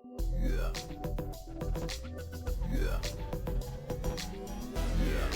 Yeah. Yeah. Yeah.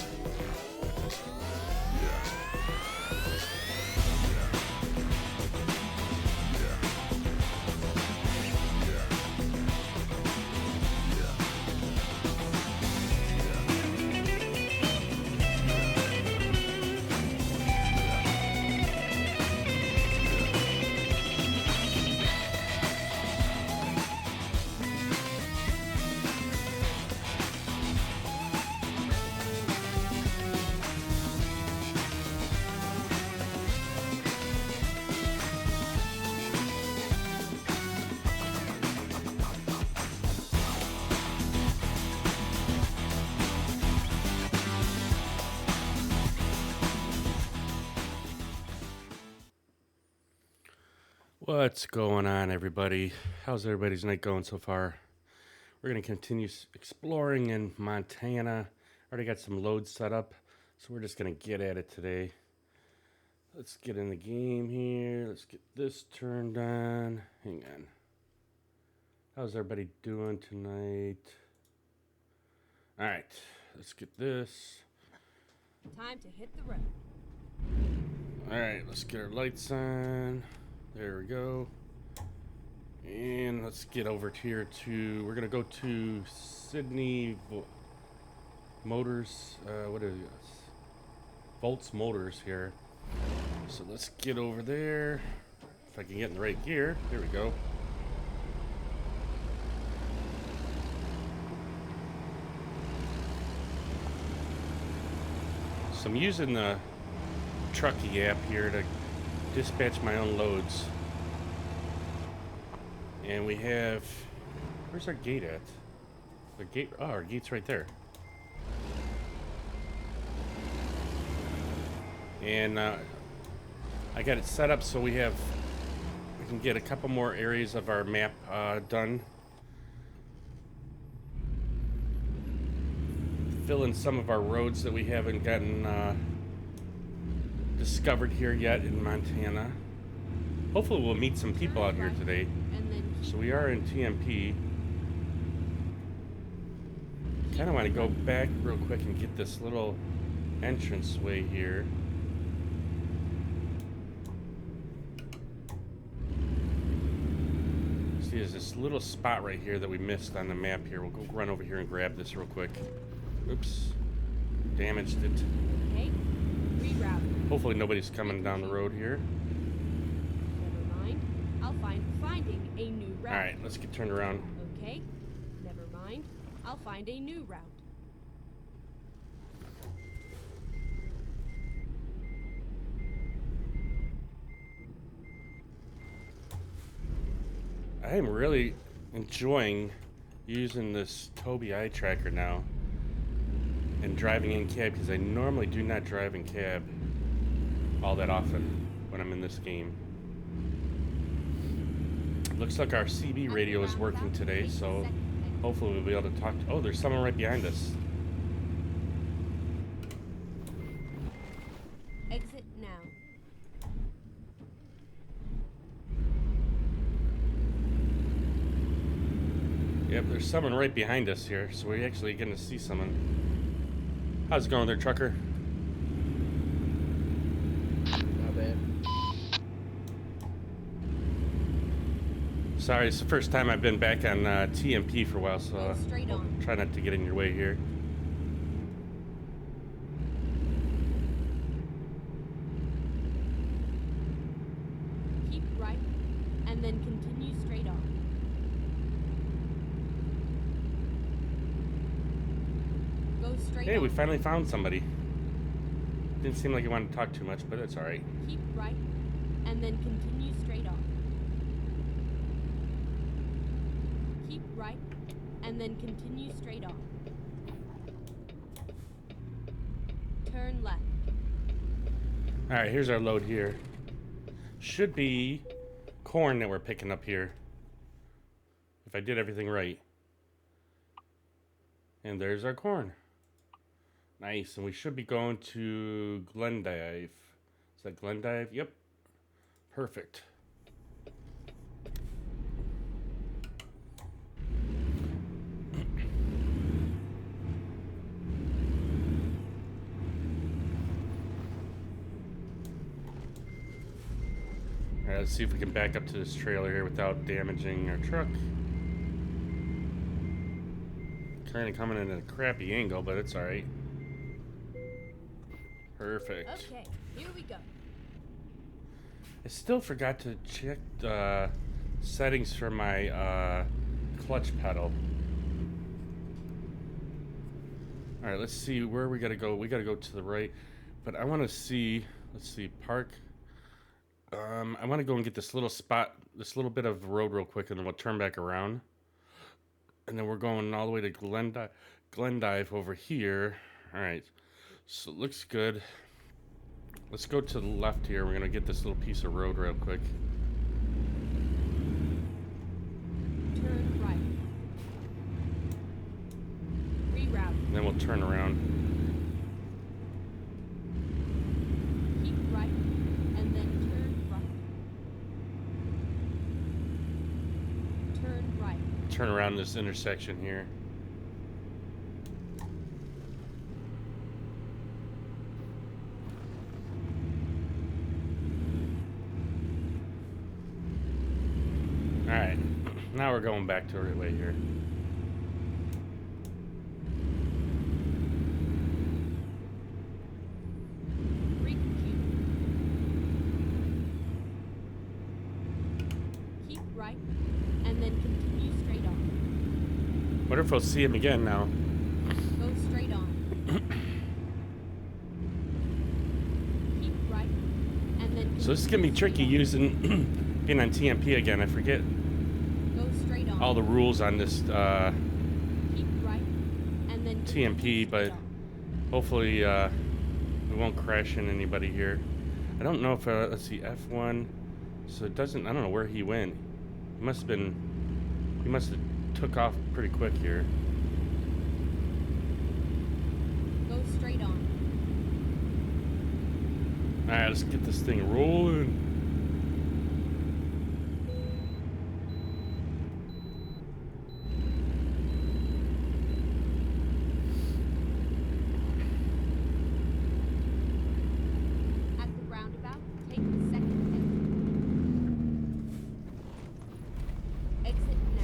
What's going on, everybody? How's everybody's night going so far? We're going to continue exploring in Montana. Already got some loads set up, so we're just going to get at it today. Let's get in the game here. Let's get this turned on. Hang on. How's everybody doing tonight? All right, let's get this. Time to hit the road. All right, let's get our lights on. There we go. And let's get over here to, we're going to go to Sydney Motors. What is this? Volts Motors here. So let's get over there. If I can get in the right gear. There we go. So I'm using the Truckee app here to dispatch my own loads. And we have, where's our gate at? The gate, oh, our gate's right there. And I got it set up so we can get a couple more areas of our map done. Fill in some of our roads that we haven't gotten discovered here yet in Montana. Hopefully we'll meet some people out here today. So we are in TMP. Kind of want to go back real quick and get this little entranceway here. See, there's this little spot right here that we missed on the map here. We'll go run over here and grab this real quick. Oops. Damaged it. Okay. Reroute. Hopefully nobody's coming down the road here. Never mind. I'll finding a new route. Alright, let's get turned around. Okay. Never mind. I'll find a new route. I am really enjoying using this Tobii eye tracker now and driving in cab, because I normally do not drive in cab all that often when I'm in this game. Looks like our CB radio is working today, so hopefully we'll be able to talk to... Oh, there's someone right behind us. Exit now. Yep, there's someone right behind us here, so we're actually going to see someone. How's it going there, trucker? Not bad. Sorry, it's the first time I've been back on TMP for a while, so Go straight on. try not to get in your way here. Keep right, and then continue straight on. Go straight Hey, on. we finally found somebody. Didn't seem like he wanted to talk too much, but that's alright. Keep right, and then continue straight on. Keep right, and then continue straight on. Turn left. Alright, here's our load here. Should be corn that we're picking up here, if I did everything right. And there's our corn. Nice, and we should be going to Glendive. Is that Glendive? Yep. Perfect. Let's see if we can back up to this trailer here without damaging our truck. Kind of coming in at a crappy angle, but it's alright. Perfect. Okay, here we go. I still forgot to check the settings for my clutch pedal. Alright, let's see where we gotta go. We gotta go to the right. But I want to see, let's see, park. I want to go and get this little spot, this little bit of road real quick, and then we'll turn back around. And then we're going all the way to Glendive over here. Alright, so it looks good. Let's go to the left here. We're going to get this little piece of road real quick. Turn right. Reroute. And then we'll turn around. Keep right, and then turn right. Turn right. Turn around this intersection here. Alright, now we're going back to the right way here. Reconfuse. Keep right, and then continue straight on. Wonder if we'll see him again now. Go straight on. Keep right, and then So this is gonna be tricky using being on TMP again. I forget go straight on. all the rules on this Keep right, and then TMP, continue but straight on. hopefully we won't crash in anybody here. I don't know if let's see, F1. So it doesn't. I don't know where he went. He must have took off pretty quick here. Go straight on. All right, let's get this thing rolling. At the roundabout, take the second exit. Exit now.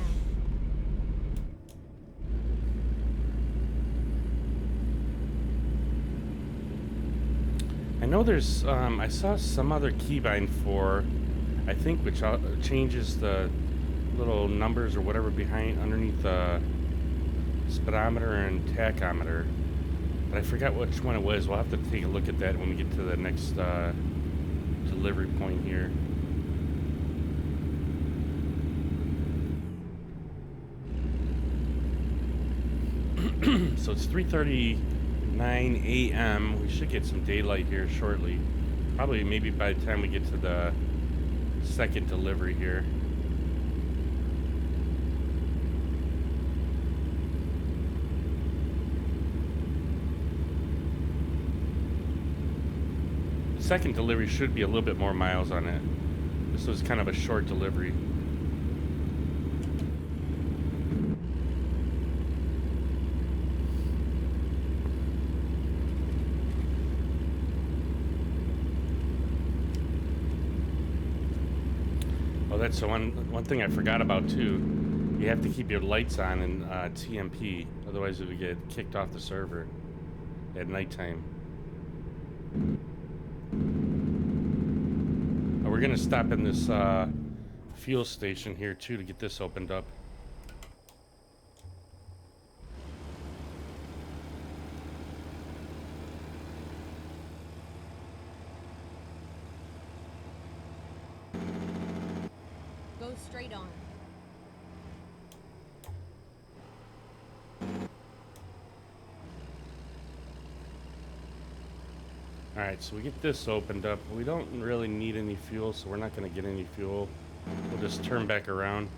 I know there's. I saw some other keybind for, I think, which changes the little numbers or whatever behind underneath the speedometer and tachometer. But I forgot which one it was. We'll have to take a look at that when we get to the next delivery point here. So it's 3:39 a.m. We should get some daylight here shortly. Probably maybe by the time we get to the second delivery here. The second delivery should be a little bit more miles on it. This was kind of a short delivery. Oh, that's the one thing I forgot about too. You have to keep your lights on in TMP, otherwise it would get kicked off the server at nighttime. We're gonna stop in this fuel station here too to get this opened up. Go straight on. Alright, so we get this opened up. We don't really need any fuel, so we're not gonna get any fuel. We'll just turn back around.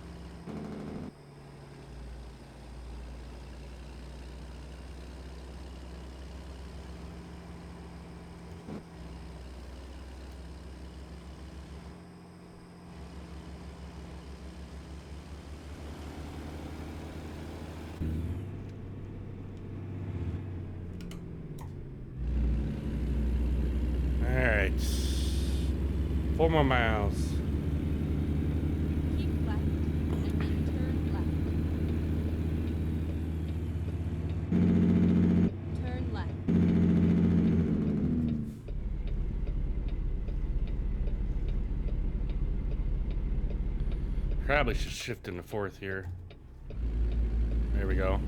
Alright. 4 more miles. Probably should shift into fourth here. There we go.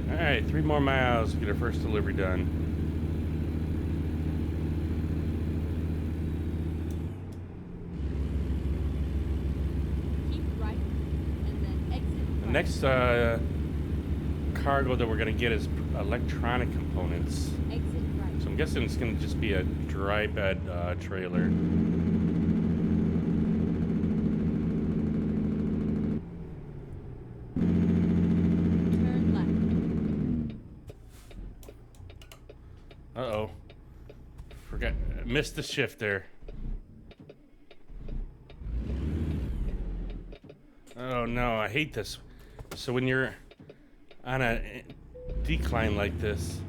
Alright, 3 more miles to get our first delivery done. Keep right, and then exit The right. next cargo that we're going to get is electronic components. Exit right. So I'm guessing it's going to just be a dry bed trailer. Turn left. Uh-oh. Forgot. Missed the shift there. Oh no, I hate this. So when you're on a decline like this,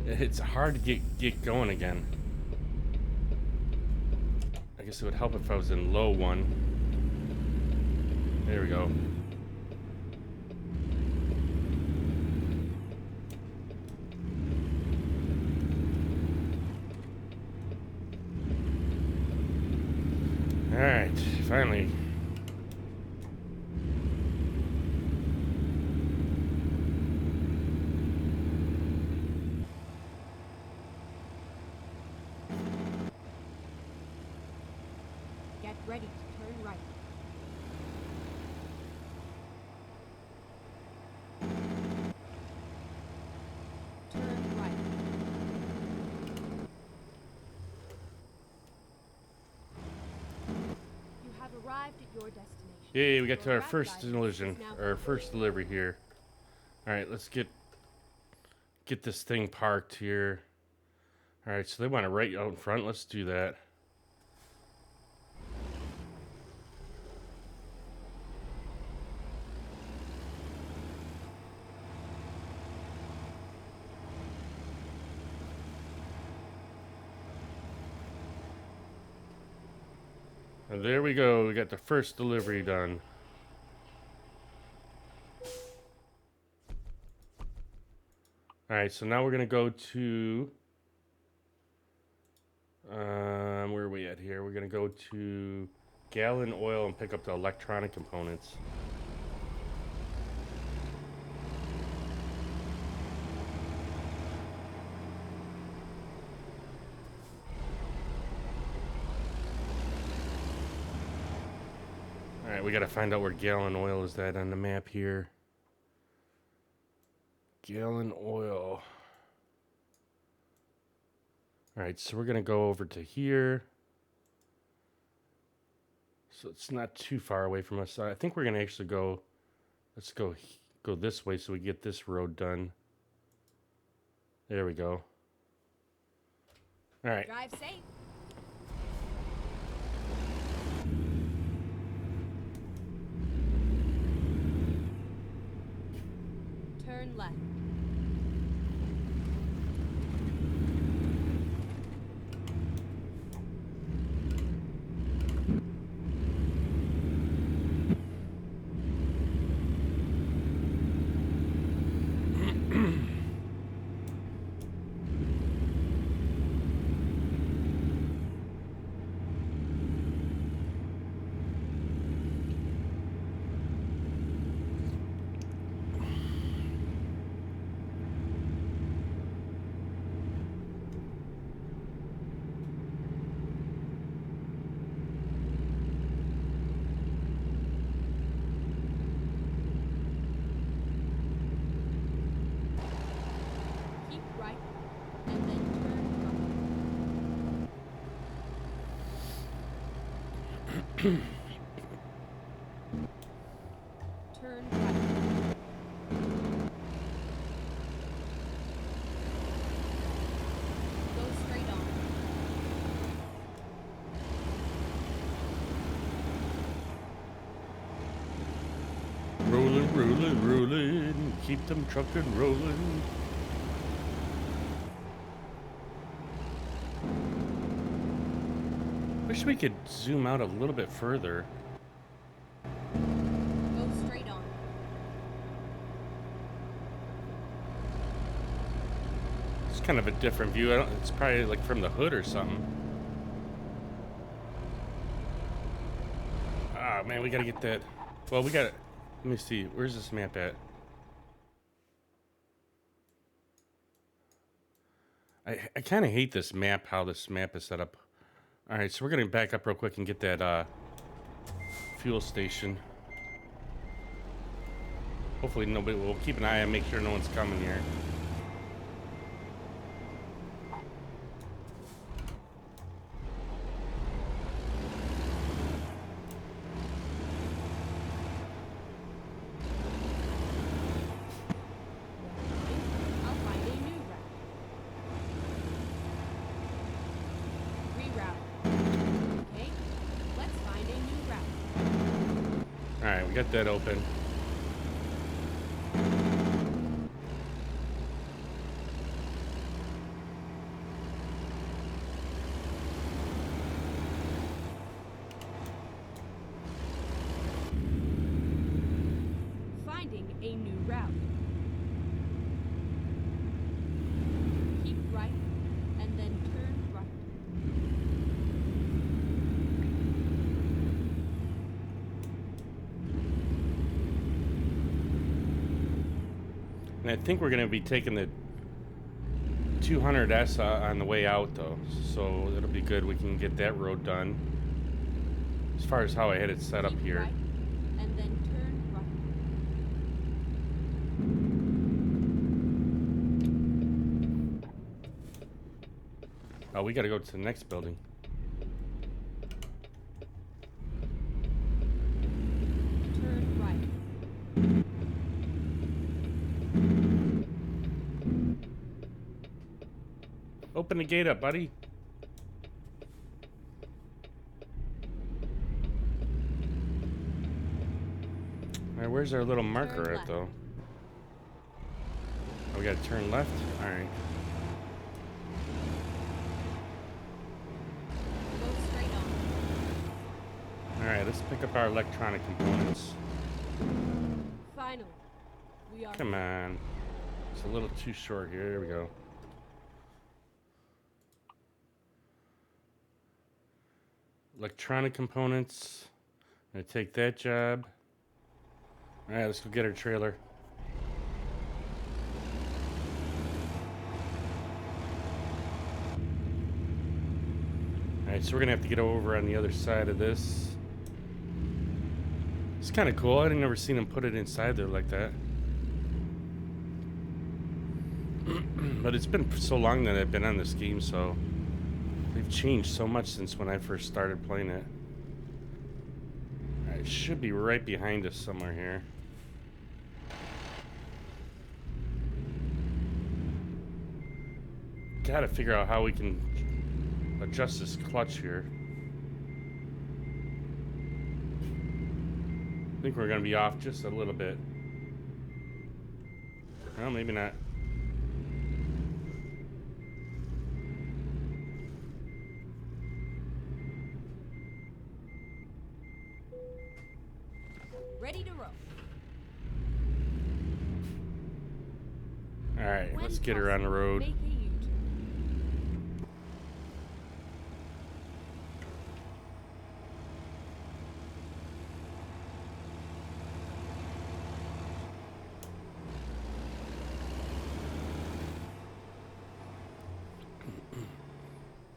it's hard to get going again. I guess it would help if I was in low one. There we go. Alright, finally. Get ready to turn right. Turn right. You have arrived at your destination. Yay, we got to Your our route first guidance collision, is now our complete. first delivery here. Alright, let's get this thing parked here. Alright, so they want it right out in front. Let's do that. And there we go. We got the first delivery done. Alright, so now we're going to go to... where are we at here? We're going to go to Gallon Oil and pick up the electronic components. Alright, we got to find out where Gallon Oil is at on the map here. Gallon Oil. Alright, so we're going to go over to here. So it's not too far away from us. I think we're going to actually go... Let's go this way so we get this road done. There we go. Alright. Drive safe. Turn left. Keep right, and then turn right. Turn right. Go straight on. Rolling, rolling, keep them truckin' rolling. Wish we could zoom out a little bit further. Go straight on. It's kind of a different view. It's probably like from the hood or something. Ah, man, we gotta get that. Well, we gotta. Let me see. Where's this map at? I kind of hate this map, how this map is set up. All right, so we're gonna back up real quick and get that fuel station. Hopefully nobody. We'll keep an eye and make sure no one's coming here. I'll find a new route. Reroute. Okay, let's find a new route. All right, we got that open. Finding a new route. Keep right and then turn right. And I think we're gonna be taking the 200S on the way out, though, so it'll be good. We can get that road done. As far as how I had it set up Keep here. right and then turn right. Oh, we gotta go to the next building. Turn right. Open the gate up, buddy. All right, where's our little marker Turn at, left. though? Oh, we gotta turn left? All right. Go straight on. All right, let's pick up our electronic components. Finally, we are. Come on. It's a little too short here. There we go. Electronic components. I'm gonna take that job. All right, let's go get our trailer. All right, so we're gonna have to get over on the other side of this. It's kind of cool. I'd never seen them put it inside there like that. But it's been so long that I've been on this game, so they've changed so much since when I first started playing it. All right, it should be right behind us somewhere here. Gotta figure out how we can adjust this clutch here. I think we're gonna be off just a little bit. Well, maybe not. Ready to roll. All right, When let's get her on the possible, road. Make a U-turn.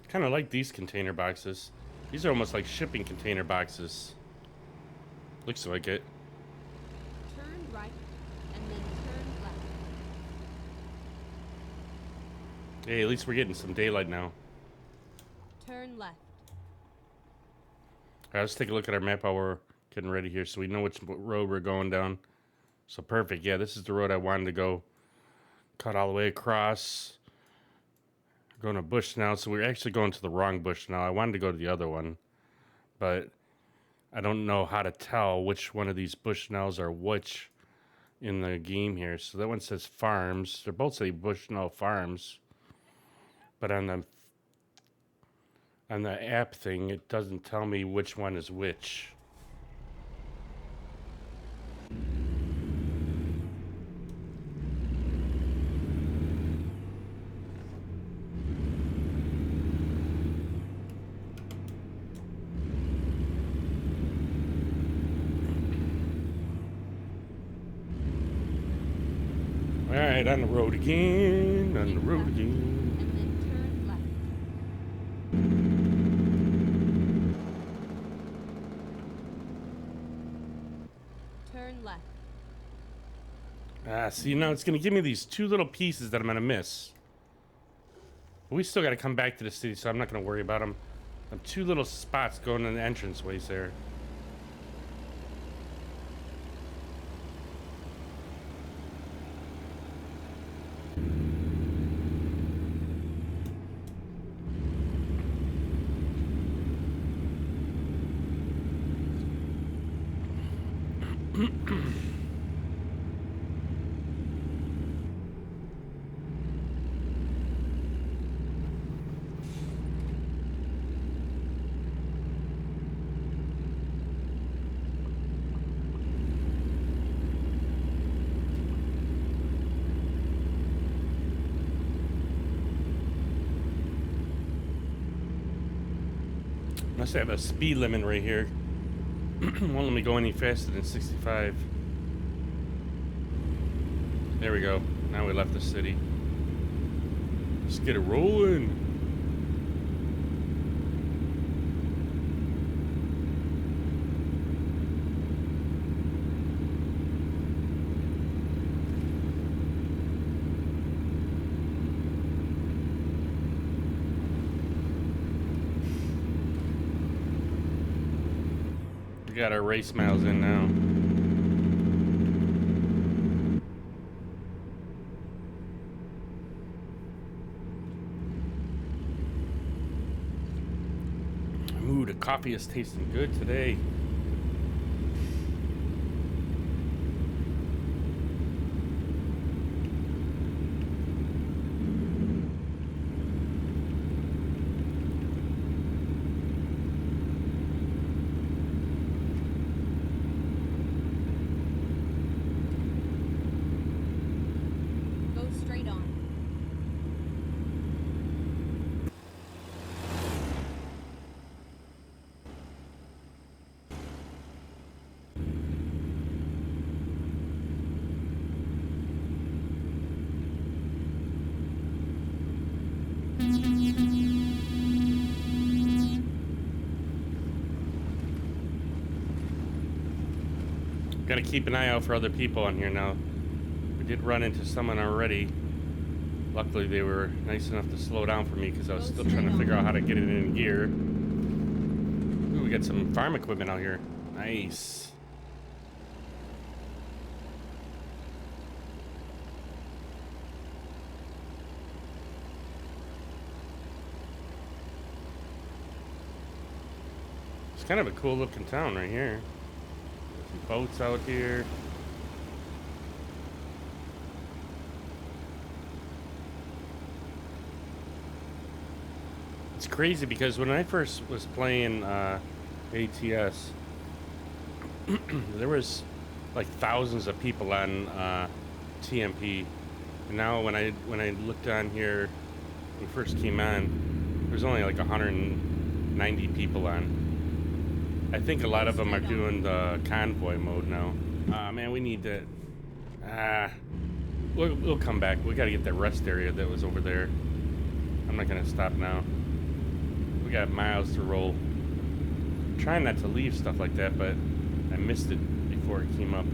Kind of like these container boxes. These are almost like shipping container boxes. Looks like it. Turn right and then turn left. Hey, at least we're getting some daylight now. Turn left. All right, let's take a look at our map while we're getting ready here so we know which road we're going down. So perfect. Yeah, this is the road I wanted to go. Cut all the way across. We're going to bush now, so we're actually going to the wrong bush now. I wanted to go to the other one, but I don't know how to tell which one of these bush nows are which. in the game here. So that one says farms. They both say Bushnell Farms, but on the app thing, it doesn't tell me which one is which. All right, on the road again, on the Keep road left, again. and then turn left. Turn left. See, now it's going to give me these two little pieces that I'm going to miss. But we still got to come back to the city, so I'm not going to worry about them. Two little spots going in the entranceways there. Must have a speed limit right here. Won't let me go any faster than 65. There we go. Now we left the city. Let's get it rolling. We got our race miles in now. Ooh, the coffee is tasting good today. Go straight on. Gotta keep an eye out for other people on here now. We did run into someone already. Luckily, they were nice enough to slow down for me because I was still trying to figure out how to get it in gear. Ooh, we got some farm equipment out here. Nice. It's kind of a cool looking town right here. Some boats out here. It's crazy because when I first was playing ATS, there was like thousands of people on TMP, and now when I looked on here when it first came on, there's only like 190 people on. I think a lot of them are doing the convoy mode now. Man, we need to. We'll come back. We got to get that rest area that was over there. I'm not gonna stop now. We got miles to roll. I'm trying not to leave stuff like that, but I missed it before it came up.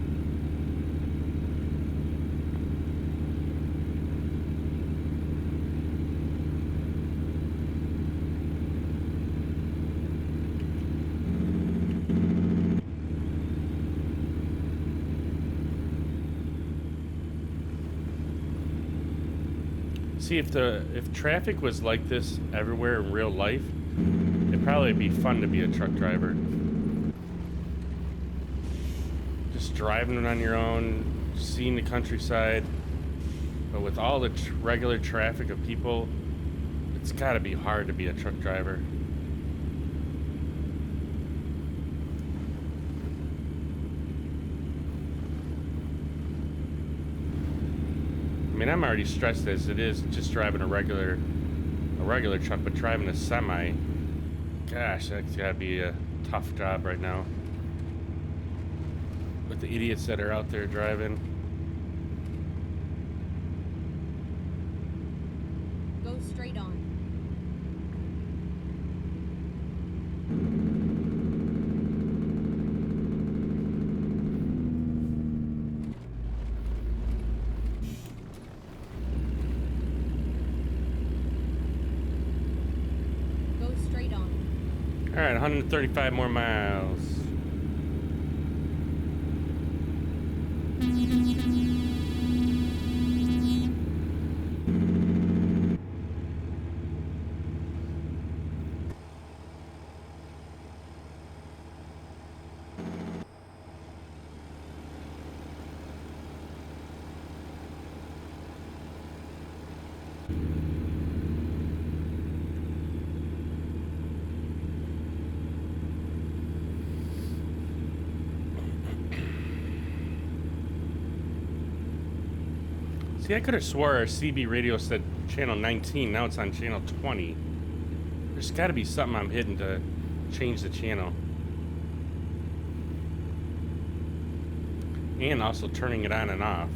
See, if traffic was like this everywhere in real life, it'd probably be fun to be a truck driver. Just driving on your own, seeing the countryside, but with all the regular traffic of people, it's got to be hard to be a truck driver. I mean, I'm already stressed as it is just driving a regular truck, but driving a semi, gosh, that's gotta be a tough job right now. With the idiots that are out there driving. Go straight on. Go straight on. All right, 135 more miles. See, I could have swore our CB radio said channel 19. Now it's on channel 20. There's got to be something I'm hitting to change the channel. And also turning it on and off.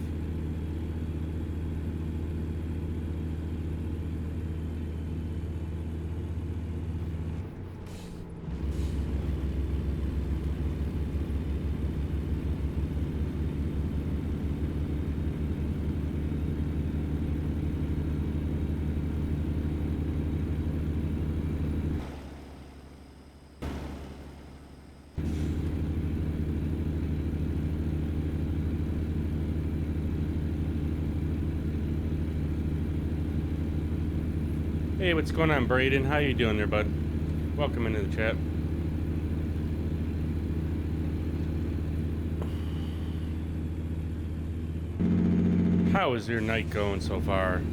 Hey, what's going on, Braden? How you doing there, bud? Welcome into the chat. How is your night going so far?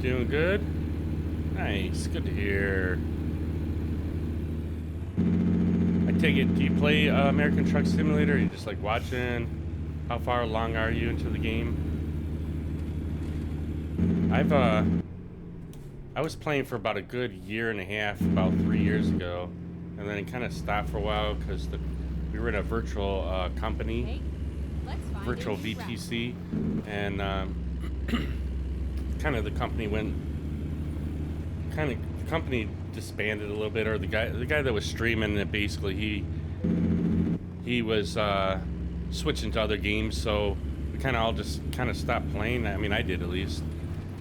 Doing good? Nice, good to hear. I take it, do you play American Truck Simulator? Or you just like watching? How far along are you into the game? I was playing for about a good year and a half, about 3 years ago, and then it kind of stopped for a while because we were in a virtual company, Hey, let's find virtual a new route. VTC, and kind of the company went. The company disbanded a little bit, or the guy that was streaming it, basically he was switching to other games, so we kind of all just kind of stopped playing. I mean, I did at least,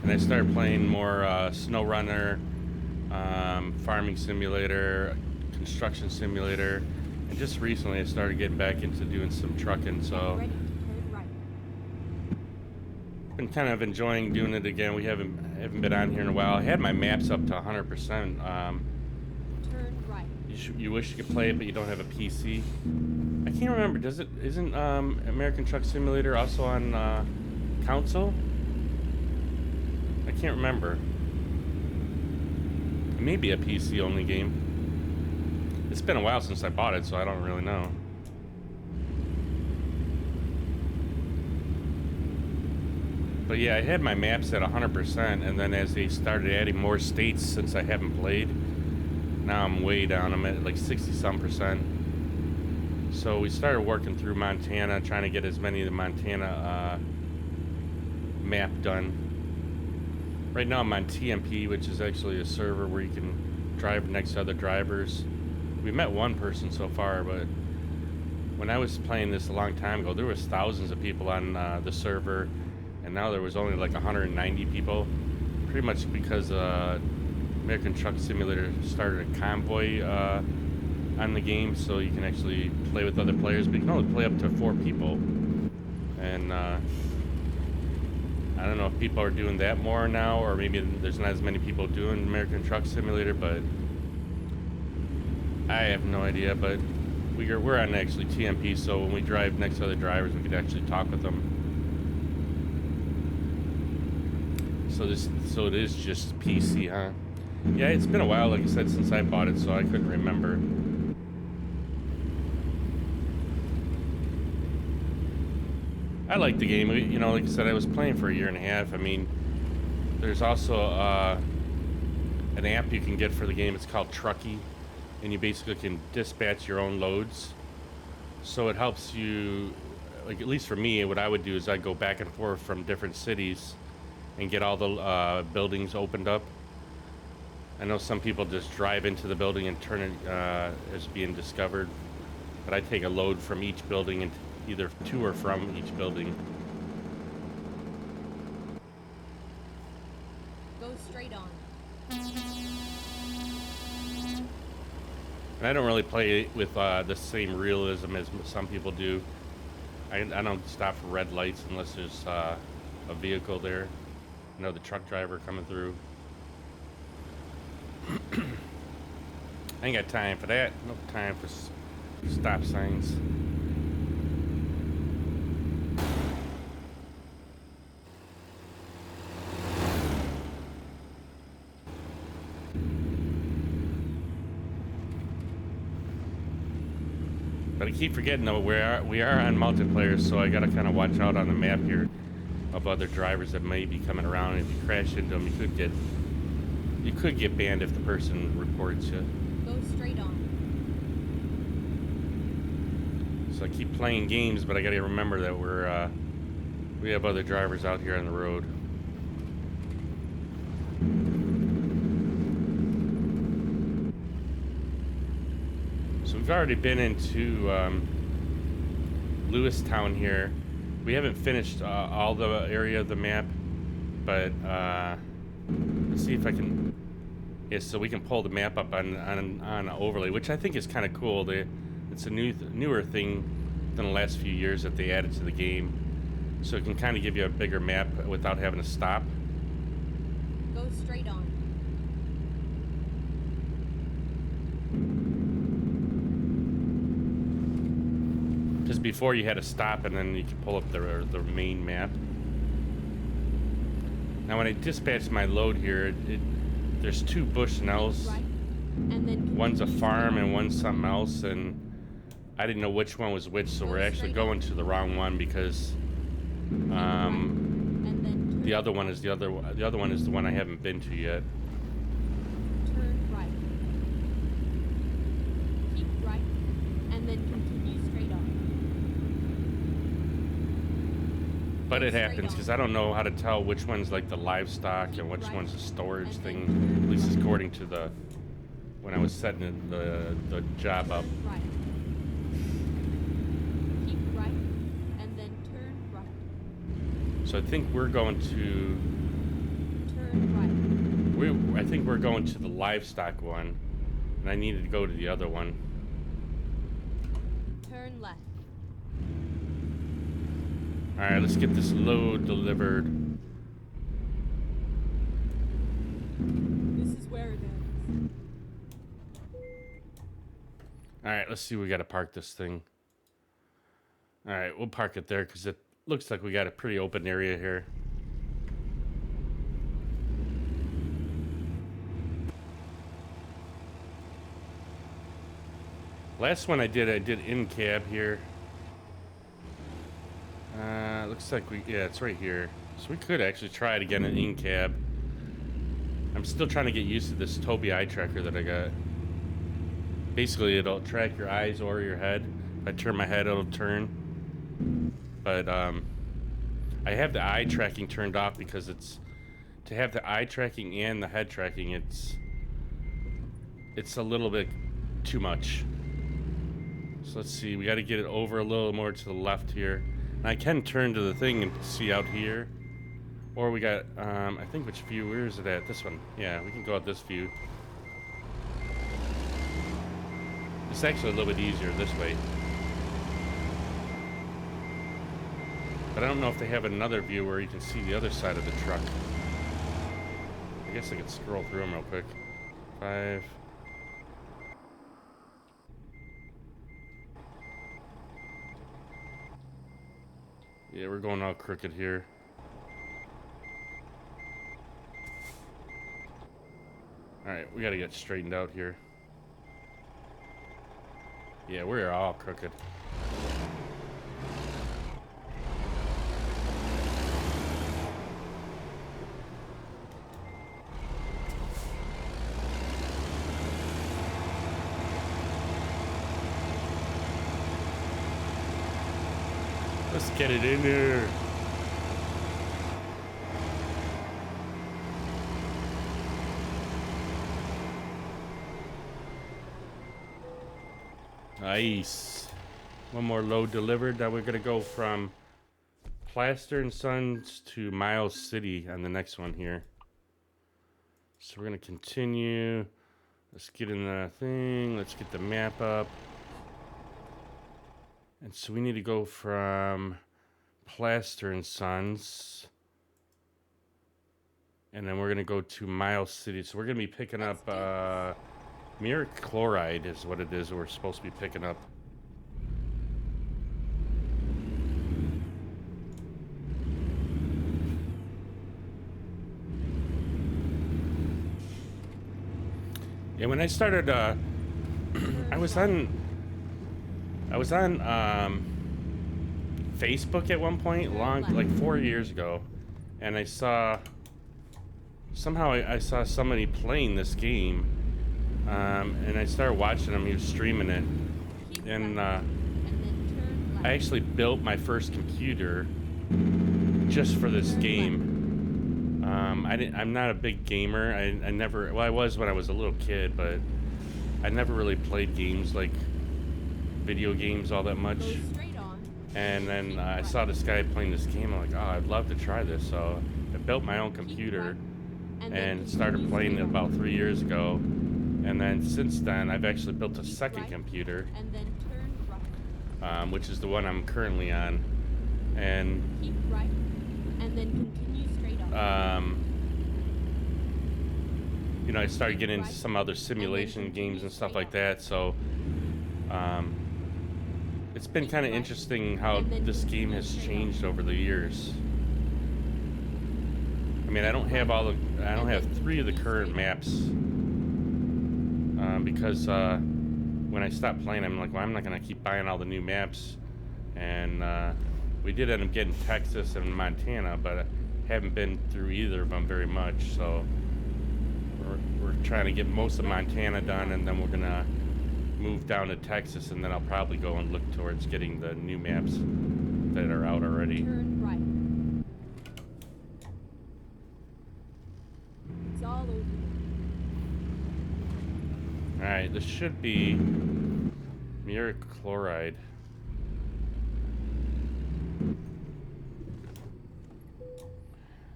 and I started playing more Snow Runner, Farming Simulator, Construction Simulator, and just recently I started getting back into doing some trucking. So Ready to turn right. been kind of enjoying doing it again. We haven't been on here in a while. I had my maps up to 100%. Turn right. You wish you could play it, but you don't have a PC. I can't remember. Isn't American Truck Simulator also on console? I can't remember. It may be a PC only game. It's been a while since I bought it, so I don't really know. But yeah, I had my maps at 100%, and then as they started adding more states since I haven't played, now I'm way down. I'm at like 60-some%. So we started working through Montana, trying to get as many of the Montana map done. Right now I'm on TMP, which is actually a server where you can drive next to other drivers. We met one person so far, but when I was playing this a long time ago, there was thousands of people on the server. And now there was only like 190 people, pretty much because American Truck Simulator started a convoy on the game, so you can actually play with other players, but you can only play up to 4 people. And I don't know if people are doing that more now, or maybe there's not as many people doing American Truck Simulator, but I have no idea. But we're on actually TMP, so when we drive next to other drivers, we can actually talk with them. So it is just PC, huh? Yeah, it's been a while, like I said, since I bought it, so I couldn't remember. I like the game. You know, like I said, I was playing for a year and a half. I mean, there's also an app you can get for the game. It's called Truckee, and you basically can dispatch your own loads. So it helps you, like at least for me, what I would do is I'd go back and forth from different cities and get all the buildings opened up. I know some people just drive into the building and turn it as being discovered, but I take a load from each building and either to or from each building. Go straight on. And I don't really play with the same realism as some people do. I don't stop for red lights unless there's a vehicle there. Another truck driver coming through. I ain't got time for that. No time for stop signs. But I keep forgetting though we are on multiplayer, so I gotta kind of watch out on the map here of other drivers that may be coming around. And if you crash into them, you could get banned if the person reports you. Go straight on. So I keep playing games, but I gotta remember that we have other drivers out here on the road. So we've already been into Lewistown here. We haven't finished all the area of the map, but let's see if I can. Yeah, so we can pull the map up on overlay, which I think is kind of cool. It's a newer thing than the last few years that they added to the game, so it can kind of give you a bigger map without having to stop. Go straight on. Because before you had to stop and then you could pull up the main map. Now when I dispatch my load here, there's two Bushnells. Right. And then One's a farm and one's something else, and I didn't know which one was which, so we're actually going to the wrong one because and then the other one is the other one is the one I haven't been to yet. turn right. Keep right, and then continue straight on. But it Straight happens on. because I don't know how to tell which one's like the livestock and which Right. one's the storage And thing. then At least according to when I was setting the job up. Turn right. Keep right, and then turn right. So I think we're going to Turn right. I think we're going to the livestock one, and I needed to go to the other one. Turn left. All right, let's get this load delivered. This is where it ends. All right, let's see. We got to park this thing. All right, we'll park it there because it looks like we got a pretty open area here. Last one I did in cab here. Looks like it's right here. So we could actually try it again in cab. I'm still trying to get used to this Tobii eye tracker that I got. Basically, it'll track your eyes or your head. If I turn my head, it'll turn. But I have the eye tracking turned off because to have the eye tracking and the head tracking, it's a little bit too much. So let's see, we got to get it over a little more to the left here. And I can turn to the thing and see out here. Or we got, I think which view, where is it at? This one. Yeah, we can go out this view. It's actually a little bit easier this way. But I don't know if they have another view where you can see the other side of the truck. I guess I could scroll through them real quick. 5. Yeah, we're going all crooked here. Alright, we gotta get straightened out here. Yeah, we're all crooked. Let's get it in there. Nice. One more load delivered. Now we're gonna go from Plaster and Sons to Miles City on the next one here. So we're gonna continue. Let's get in the thing. Let's get the map up. And so we need to go from Plaster and Sons. And then we're going to go to Miles City. So we're going to be picking up Muric Chloride is what it is we're supposed to be picking up. Yeah, when I started, I was on Facebook at one point, like 4 years ago, and I saw I saw somebody playing this game, and I started watching him. He was streaming it, and I actually built my first computer just for this game. I'm not a big gamer. I never. Well, I was when I was a little kid, but I never really played games like video games all that much. And then I saw this guy playing this game. I'm like, oh, I'd love to try this. So I built my own computer and started playing it about 3 years ago. And then since then, I've actually built a second computer, which is the one I'm currently on. And keep right, and then continue straight on. You know, I started getting into some other simulation games and stuff like that. So it's been kind of interesting how this game has changed over the years. I mean, I don't have 3 of the current maps because when I stopped playing, I'm like, well, I'm not gonna keep buying all the new maps. And we did end up getting Texas and Montana, but I haven't been through either of them very much. So we're trying to get most of Montana done, and then we're gonna move down to Texas, and then I'll probably go and look towards getting the new maps that are out already. Turn right. It's all over. Alright, this should be Muric Chloride.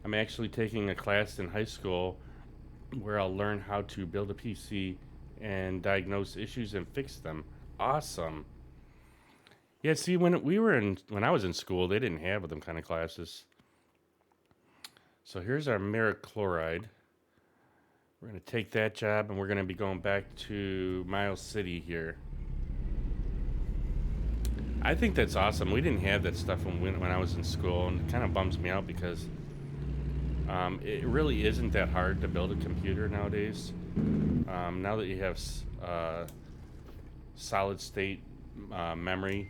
I'm actually taking a class in high school where I'll learn how to build a PC and diagnose issues and fix them. Awesome. Yeah, see, when I was in school, they didn't have them kind of classes. So here's our Muric Chloride. We're going to take that job, and we're going to be going back to Miles City here. I think that's awesome. We didn't have that stuff when I was in school, and it kind of bums me out because it really isn't that hard to build a computer nowadays. Now that you have solid state memory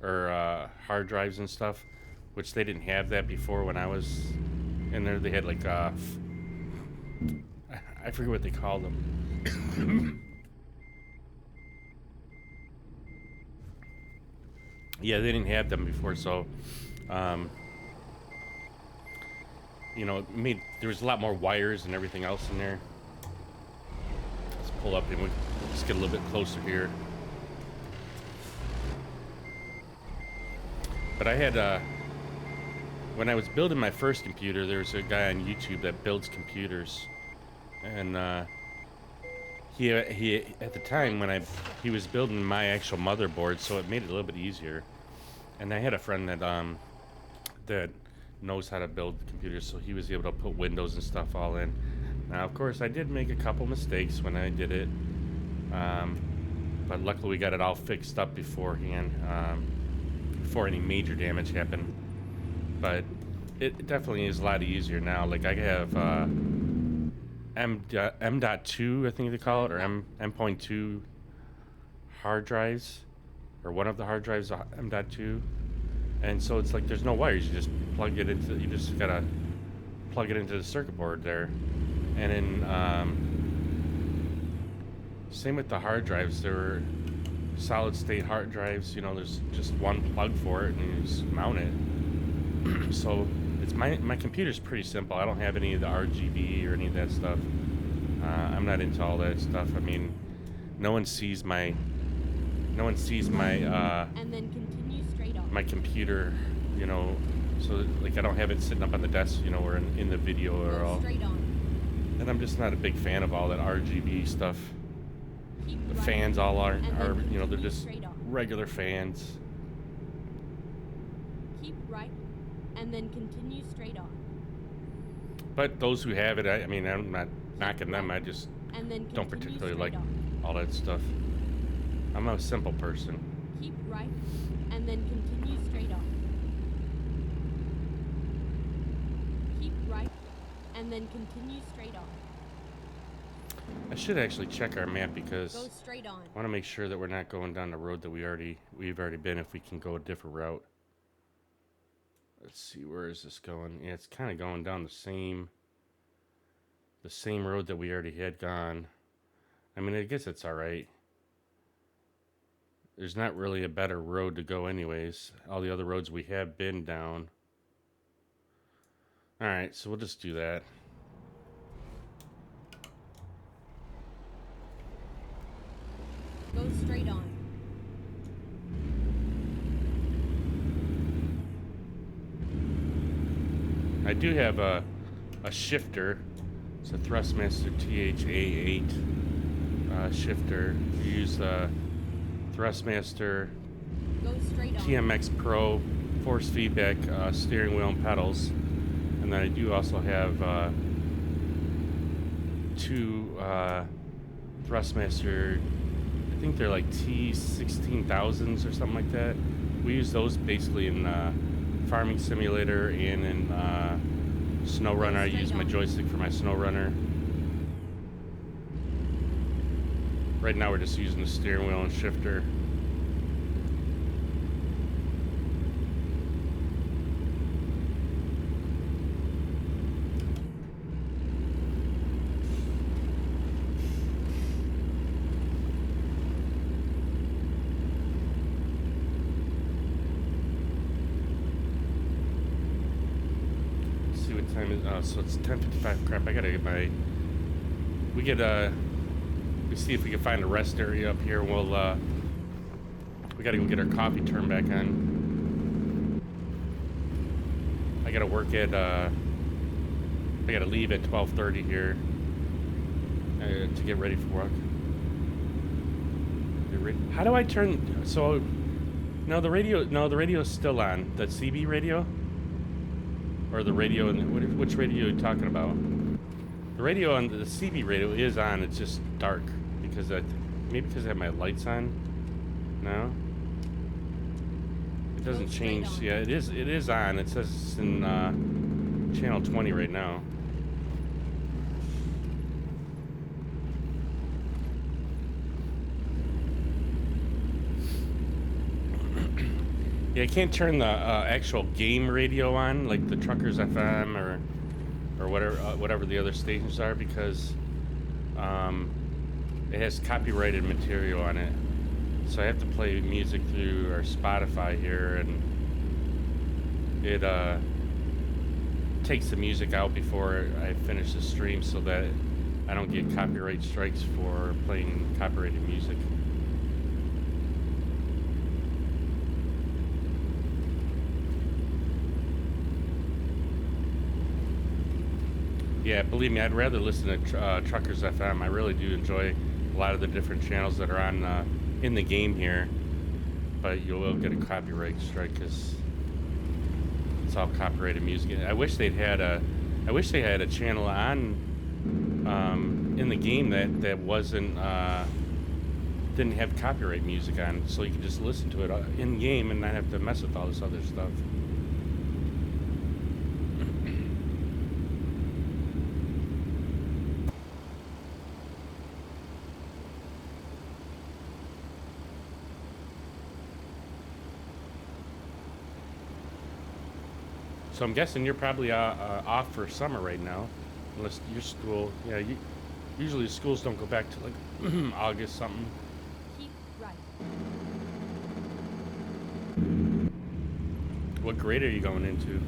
or hard drives and stuff, which they didn't have that before when I was in there. They had like I forget what they called them. Yeah, they didn't have them before, so you know, there was a lot more wires and everything else in there. Let's pull up and we'll just get a little bit closer here. But I had when I was building my first computer, there was a guy on YouTube that builds computers, and he at the time when he was building my actual motherboard, so it made it a little bit easier. And I had a friend that that knows how to build computers, so he was able to put Windows and stuff all in. Now, of course, I did make a couple mistakes when I did it, but luckily we got it all fixed up beforehand, before any major damage happened. But it definitely is a lot easier now. Like I have M.2, I think they call it, or M.2 hard drives, or one of the hard drives M.2, and so it's like there's no wires. You just plug it into. You just gotta plug it into the circuit board there, and then same with the hard drives. They're solid state hard drives. You know, there's just one plug for it, and you just mount it. So it's my computer's pretty simple. I don't have any of the RGB or any of that stuff. I'm not into all that stuff. I mean, no one sees my and then continue straight on. my computer, you know, so like I don't have it sitting up on the desk, you know, or in the video or Go all. straight on. And I'm just not a big fan of all that RGB stuff. Keep The right, fans all are and then you know, they're continue just straight on. regular fans. Keep right, and then continue straight on. But those who have it, I mean, I'm not knocking them. I just And then don't continue particularly straight like on. all that stuff. I'm a simple person. Keep right, and then continue straight on. Keep right, and then continue straight on. I should actually check our map Go because straight on. I want to make sure that we're not going down the road that we've already been. If we can go a different route. Let's see, where is this going? Yeah, it's kind of going down the same road that we already had gone. I mean, I guess it's all right. There's not really a better road to go anyways. All the other roads we have been down. All right, so we'll just do that. Go straight on. I do have a shifter. It's a Thrustmaster THA8 shifter. We use Thrustmaster Go straight on. TMX Pro force feedback steering wheel and pedals. And then I do also have two Thrustmaster, I think they're like T16000s or something like that. We use those basically in Farming Simulator and in SnowRunner. I use my joystick for my SnowRunner. Right now we're just using the steering wheel and shifter. Time is so it's 10:55. Crap, I gotta get my. We see if we can find a rest area up here. We'll we gotta go get our coffee turned back on. I gotta work at I gotta leave at 12:30 here to get ready for work. How do I turn? So no, the radio's still on. The CB radio. Or the radio, which radio are you talking about? The radio on the CB radio is on. It's just dark because maybe because I have my lights on. No, it doesn't change. Yeah, it is on. It says it's in channel 20 right now. Yeah, I can't turn the actual game radio on, like the Truckers FM or whatever the other stations are, because it has copyrighted material on it. So I have to play music through our Spotify here, and it takes the music out before I finish the stream so that I don't get copyright strikes for playing copyrighted music. Yeah, believe me, I'd rather listen to Truckers FM. I really do enjoy a lot of the different channels that are on in the game here, but you will get a copyright strike because it's all copyrighted music. I wish they had a channel on in the game that wasn't didn't have copyright music on, so you could just listen to it in game and not have to mess with all this other stuff. So I'm guessing you're probably off for summer right now, unless your school. Yeah, usually schools don't go back to like August something. Keep right. What grade are you going into?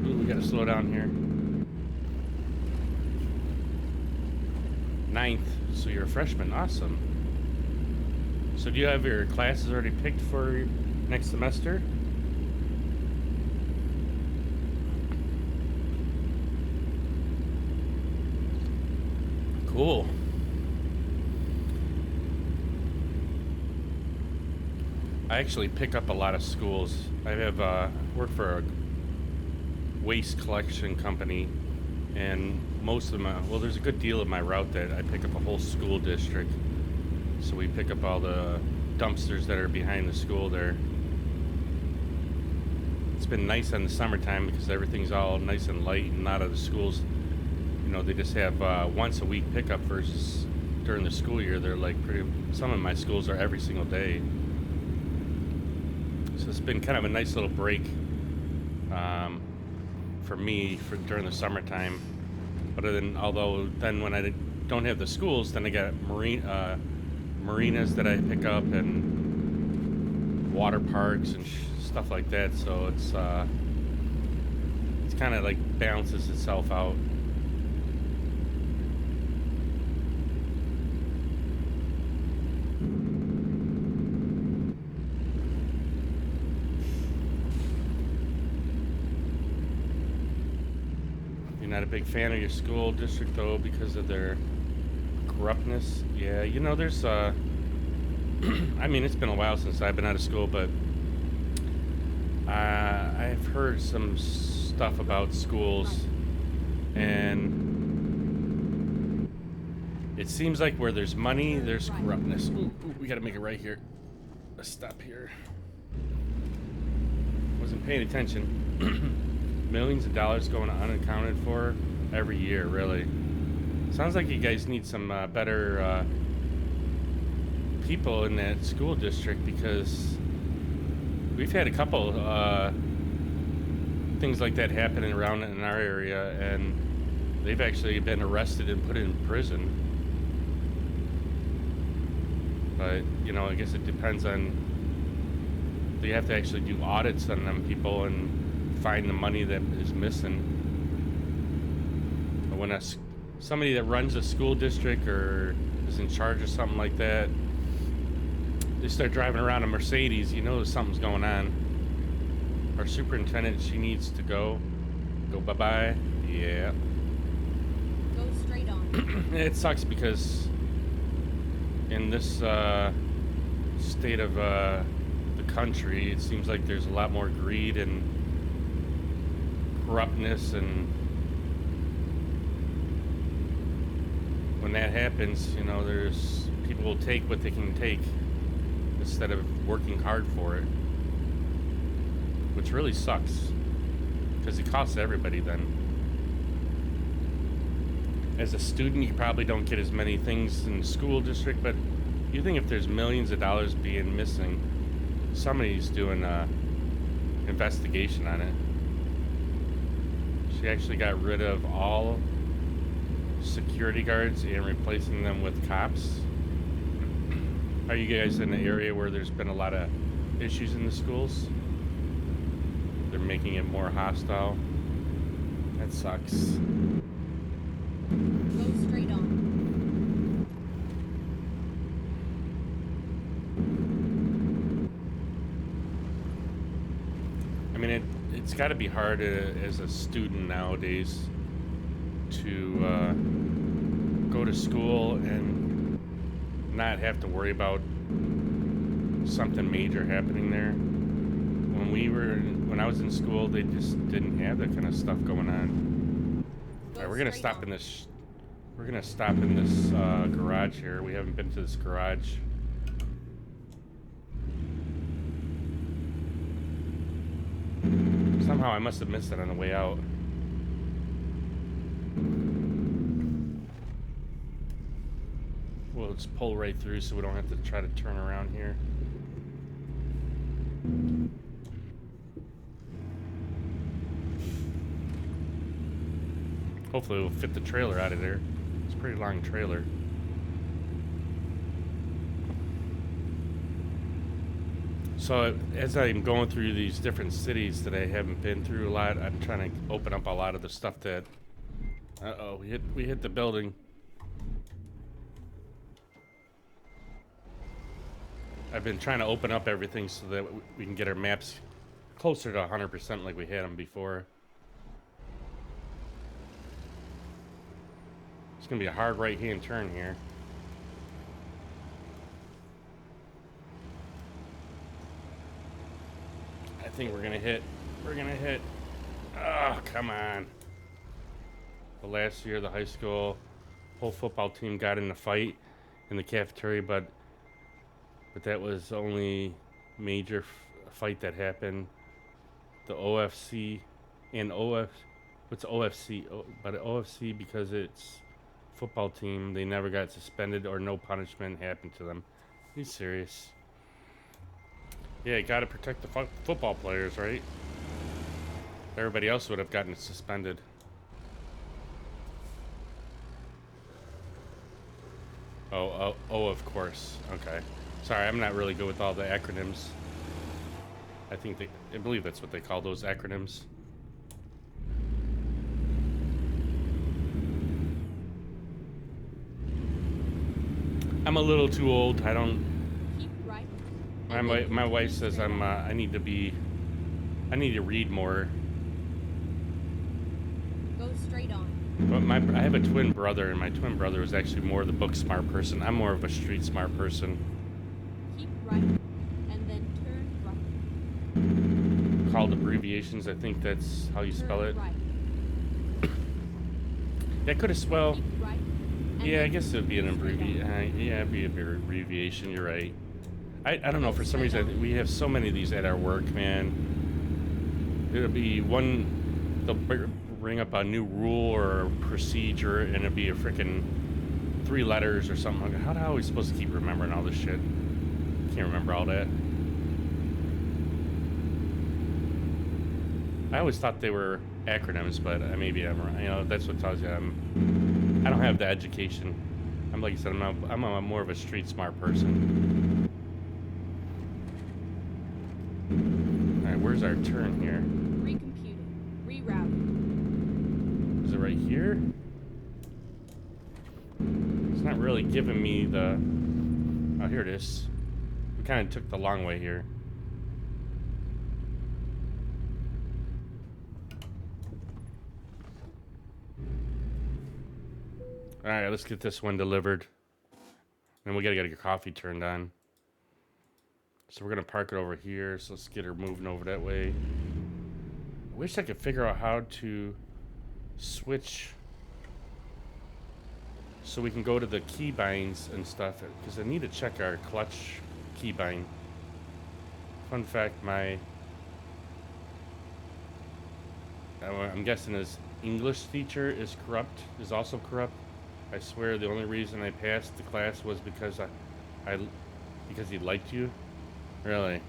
Ooh, we gotta slow down here. Ninth, so you're a freshman. Awesome. So do you have your classes already picked for next semester? Cool. I actually pick up a lot of schools. I have work for a waste collection company, and most of my, well, there's a good deal of my route that I pick up a whole school district. So we pick up all the dumpsters that are behind the school there. It's been nice in the summertime because everything's all nice and light, and a lot of the schools, you know, they just have once a week pickup versus during the school year, they're like some of my schools are every single day. So it's been kind of a nice little break for me during the summertime. Although then when I don't have the schools, then I got marinas that I pick up and water parks and stuff like that. So it's kind of like balances itself out. You're not a big fan of your school district though because of their corruptness. Yeah, you know, there's I mean, it's been a while since I've been out of school, but I've heard some stuff about schools, and it seems like where there's money, there's corruptness. Ooh, we gotta make it right here. Let's stop here. Wasn't paying attention. Millions of dollars going unaccounted for every year, really. Sounds like you guys need some better people in that school district, because we've had a couple things like that happening around in our area, and they've actually been arrested and put in prison. But, you know, I guess it depends on, they have to actually do audits on them people and find the money that is missing. But when somebody that runs a school district or is in charge of something like that, they start driving around a Mercedes, you know something's going on. Our superintendent, she needs to go bye-bye. Yeah. Go straight on. It sucks because in this state of the country, it seems like there's a lot more greed and corruptness, and when that happens, you know, there's people will take what they can take instead of working hard for it, which really sucks because it costs everybody. Then as a student, you probably don't get as many things in the school district, but you think if there's millions of dollars being missing, somebody's doing a investigation on it. She actually got rid of all security guards and replacing them with cops. Are you guys in the area where there's been a lot of issues in the schools? They're making it more hostile. That sucks. Go straight on. I mean, it's got to be hard as a student nowadays to go to school and not have to worry about something major happening there. When I was in school, they just didn't have that kind of stuff going on. Go Alright, we're gonna straight stop on. in this. We're gonna stop in this garage here. We haven't been to this garage. Somehow I must have missed it on the way out. We'll just pull right through so we don't have to try to turn around here. Hopefully we'll fit the trailer out of there. It's a pretty long trailer. So as I'm going through these different cities that I haven't been through a lot, I'm trying to open up a lot of the stuff that... Uh-oh, we hit the building. I've been trying to open up everything so that we can get our maps closer to 100% like we had them before. It's gonna be a hard right-hand turn here. I think we're gonna hit. Oh, come on. The last year, the high school whole football team got in a fight in the cafeteria, but that was the only major fight that happened. The OFC and what's OFC? But OFC, because it's football team, they never got suspended or no punishment happened to them. Are you serious? Yeah, you gotta protect the football players, right? Everybody else would have gotten suspended. Oh, of course. Okay. Sorry, I'm not really good with all the acronyms. I believe that's what they call those acronyms. I'm a little too old. I don't. Keep right. My wife says I need to read more. Go straight on. But I have a twin brother, and my twin brother is actually more the book smart person. I'm more of a street smart person. Keep right, and then turn right. Called abbreviations. I think that's how you spell it. Turn right. Yeah, I could have spelled. Keep right. and Yeah, I then guess it would be an continue straight on. abbreviation. Yeah, it'd be a abbreviation. You're right. I don't know. For some reason, we have so many of these at our work, man. It'll be one. They'll bring up a new rule or a procedure, and it'll be a freaking 3 letters or something. How the hell are we supposed to keep remembering all this shit? Can't remember all that. I always thought they were acronyms, but maybe I'm wrong. You know, that's what tells you I don't have the education. I'm like you said, I'm a more of a street smart person. All right, where's our turn here? Recomputing. Rerouting. Is it right here? It's not really giving me the... Oh, here it is. We kind of took the long way here. Alright, let's get this one delivered. And we gotta get your coffee turned on. So we're gonna park it over here. So let's get her moving over that way. I wish I could figure out how to switch so we can go to the keybinds and stuff, because I need to check our clutch keybind. Fun fact, I'm guessing his English teacher is also corrupt. I swear the only reason I passed the class was because because he liked you. Really?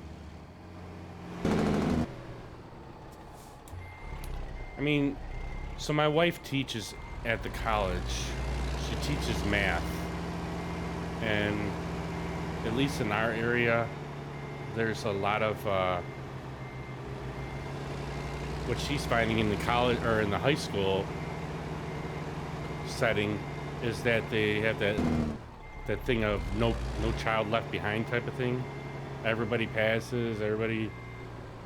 I mean, so my wife teaches at the college. She teaches math. And at least in our area, there's a lot of what she's finding in the college or in the high school setting is that they have that thing of no child left behind type of thing. Everybody passes, everybody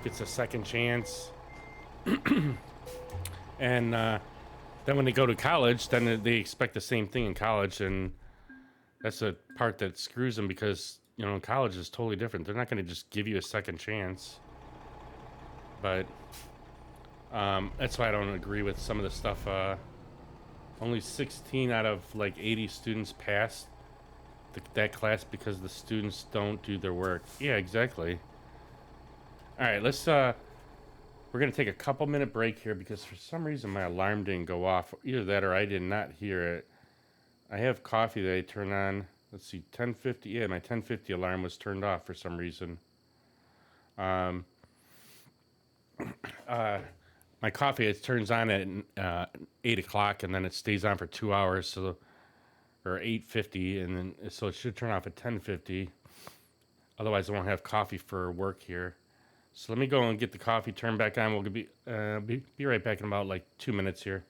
gets a second chance. And Then when they go to college, then they expect the same thing in college, and that's the part that screws them because in college is totally different. They're not going to just give you a second chance. But that's why I don't agree with some of the stuff. Only 16 out of like 80 students passed that class because the students don't do their work. Yeah, exactly. All right, we're gonna take a couple minute break here because for some reason my alarm didn't go off. Either that or I did not hear it. I have coffee that I turn on. Let's see, 10:50. Yeah, my 10:50 alarm was turned off for some reason. Um, my coffee it turns on at 8 o'clock and then it stays on for 2 hours, so or 8:50, and then so it should turn off at 10:50. Otherwise, I won't have coffee for work here. So let me go and get the coffee turned back on. We'll be right back in about like 2 minutes here.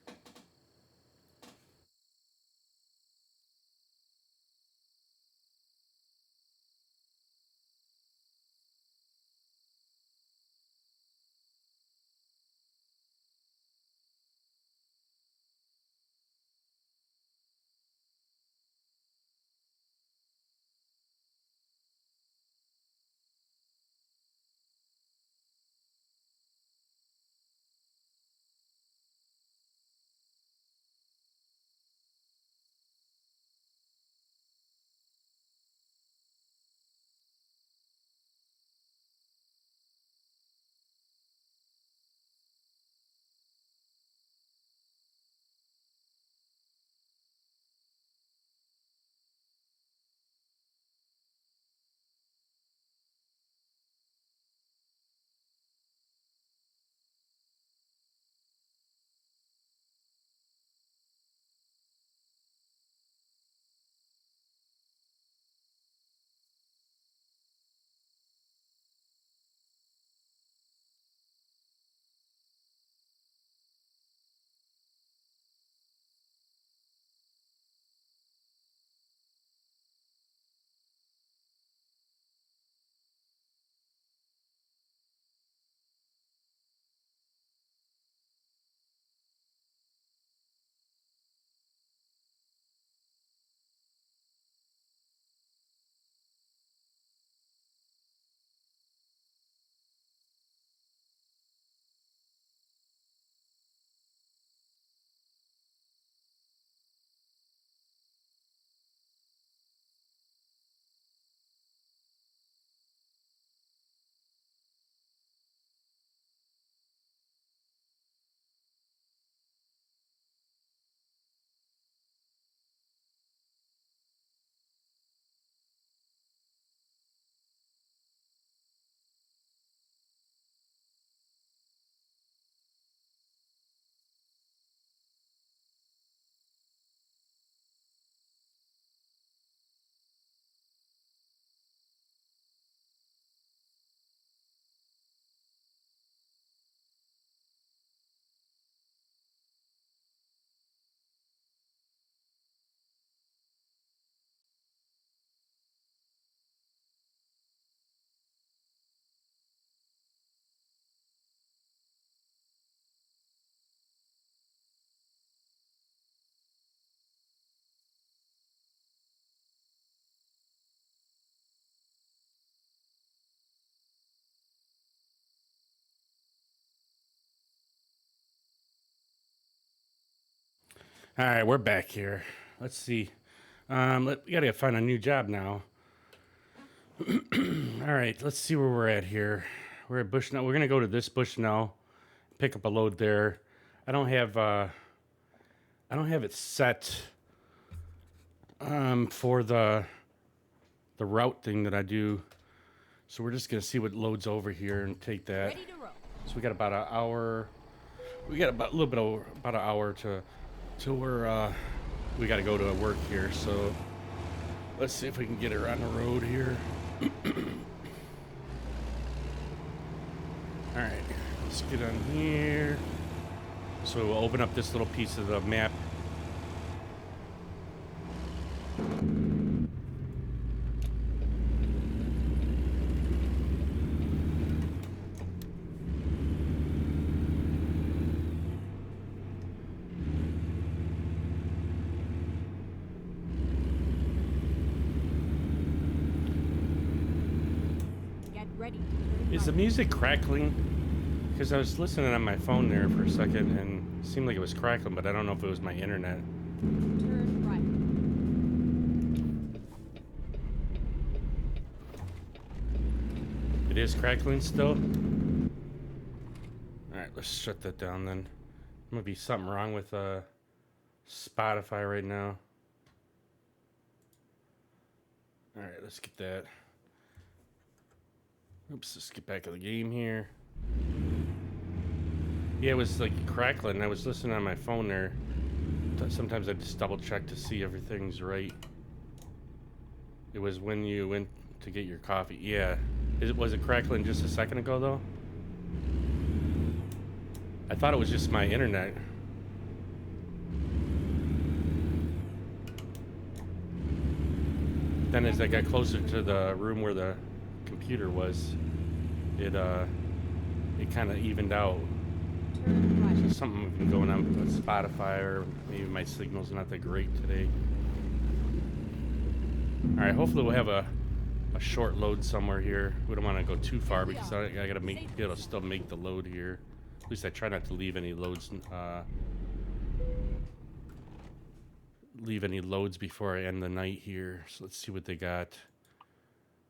All right, we're back here. Let's see. We gotta find a new job now. All right, let's see where we're at here. We're at Bushnell. We're gonna go to this Bushnell, pick up a load there. I don't have it set for the route thing that I do. So we're just gonna see what loads over here and take that. Ready to roll. So we got about an hour. We got about a little bit over about an hour to where we got to go to work here. So let's see if we can get her on the road here. All right, let's get on here. So we'll open up this little piece of the map. ready to turn Is the right. music crackling? Because I was listening on my phone there for a second and it seemed like it was crackling, but I don't know if it was my internet. Turn right. It is crackling still? Alright, let's shut that down then. There might be something wrong with Spotify right now. Alright, let's get that. Oops, let's get back to the game here. Yeah, it was like crackling. I was listening on my phone there. Sometimes I just double check to see everything's right. It was when you went to get your coffee. Yeah. Was it crackling just a second ago though? I thought it was just my internet. Then as I got closer to the room where the computer was, it kind of evened out. Turn right. So something been going on with Spotify, or maybe my signal's not that great today. All right, hopefully we'll have a short load somewhere here. We don't want to go too far because I gotta be able to still make the load here. At least I try not to leave any loads. Leave any loads before I end the night here. So let's see what they got.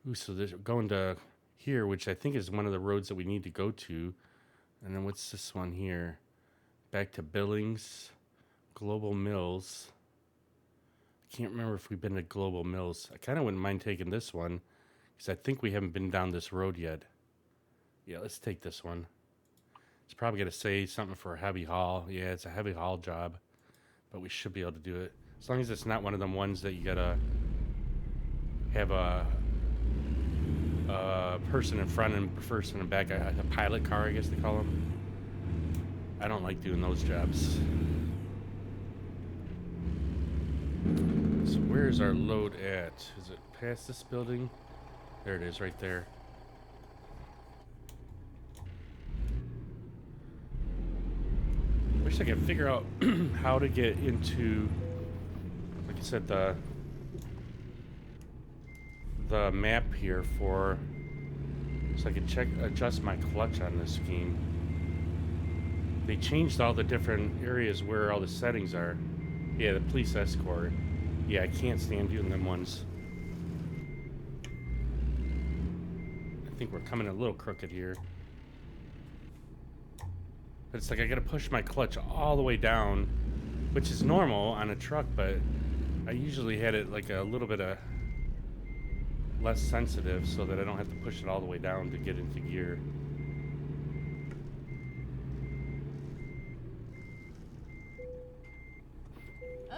Ooh, so they're going to here, which I think is one of the roads that we need to go to. And then what's this one here? Back to Billings, Global Mills. I can't remember if we've been to Global Mills. I kind of wouldn't mind taking this one because I think we haven't been down this road yet. Yeah, let's take this one. It's probably going to say something for a heavy haul. Yeah, it's a heavy haul job, but we should be able to do it. As long as it's not one of them ones that you got to have a person in front and person in back, a pilot car, I guess they call them. I don't like doing those jobs. So where's our load at? Is it past this building? There it is, right there. Wish I could figure out how to get into, like I said, the map here for, so I could adjust my clutch on this game. They changed all the different areas where all the settings are. Yeah, the police escort. Yeah, I can't stand doing them ones. I think we're coming a little crooked here. But it's like I gotta push my clutch all the way down, which is normal on a truck, but I usually had it like a little bit of less sensitive so that I don't have to push it all the way down to get into gear.